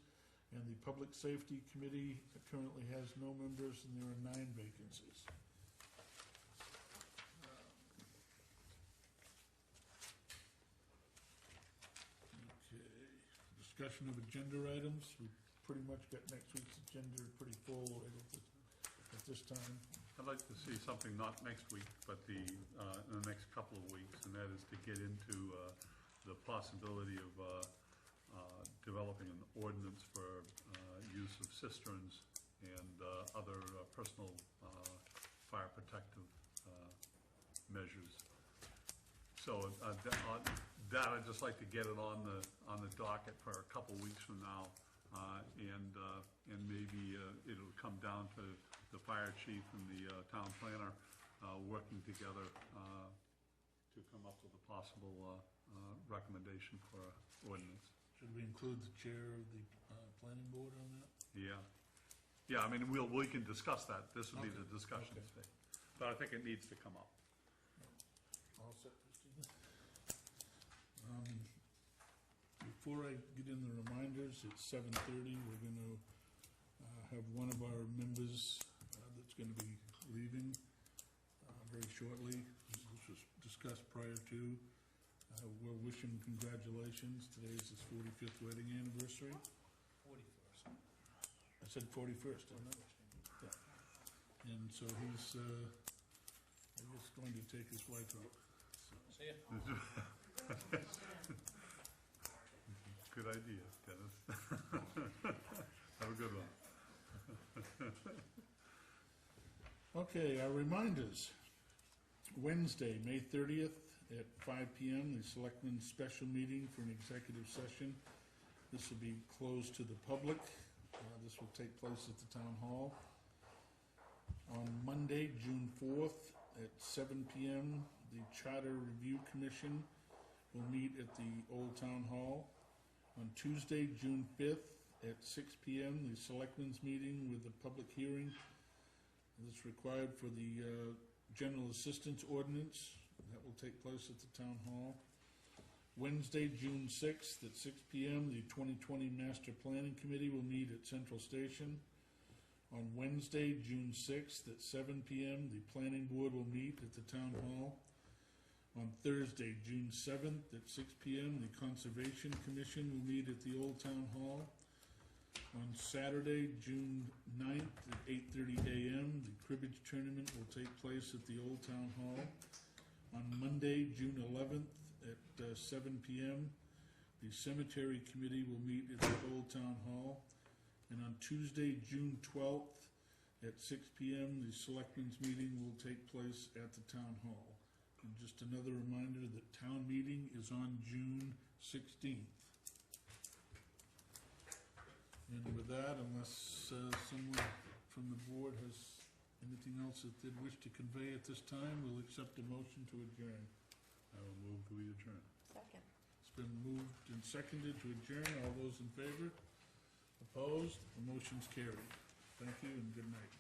And the Public Safety Committee currently has no members, and there are 9 vacancies. Okay, discussion of agenda items. We pretty much got next week's agenda pretty full right at this time. I'd like to see something not next week, but in the next couple of weeks, and that is to get into the possibility of developing an ordinance for use of cisterns and other personal fire protective measures. So that I'd just like to get it on the docket for a couple weeks from now, and maybe it'll come down to the fire chief and the town planner working together to come up with a possible recommendation for ordinance. Should we include the chair of the planning board on that? Yeah. Yeah, I mean, we can discuss that. This would be the discussion Okay. stage. But I think it needs to come up. All set, Christina? Before I get in the reminders, at 7:30, we're gonna have one of our members that's gonna be leaving very shortly. This was discussed prior to. We'll wish him congratulations. Today is his 45th wedding anniversary. 41st. I said 41st, didn't I? Yeah. And so he's, I guess, going to take his wife out. See ya. Good idea, Dennis. Have a good one. Okay, our reminders. Wednesday, May 30th at 5 p.m., the Selectmen's special meeting for an executive session. This will be closed to the public. This will take place at the town hall. On Monday, June 4th at 7 p.m., the Charter Review Commission will meet at the Old Town Hall. On Tuesday, June 5th at 6 p.m., the Selectmen's meeting with a public hearing that's required for the General Assistance Ordinance. That will take place at the Town Hall. Wednesday, June 6th at 6 p.m., the 2020 Master Planning Committee will meet at Central Station. On Wednesday, June 6th at 7 p.m., the Planning Board will meet at the Town Hall. On Thursday, June 7th at 6 p.m., the Conservation Commission will meet at the Old Town Hall. On Saturday, June 9th at 8:30 a.m., the cribbage tournament will take place at the Old Town Hall. On Monday, June 11th at 7 p.m., the Cemetery Committee will meet at the Old Town Hall. And on Tuesday, June 12th at 6 p.m., the Selectmen's meeting will take place at the Town Hall. And just another reminder that town meeting is on June 16th. And with that, unless someone from the board has anything else that they'd wish to convey at this time, we'll accept a motion to adjourn. I will move to adjourn. Second. It's been moved and seconded to adjourn. All those in favor? Opposed? The motion's carried. Thank you and good night.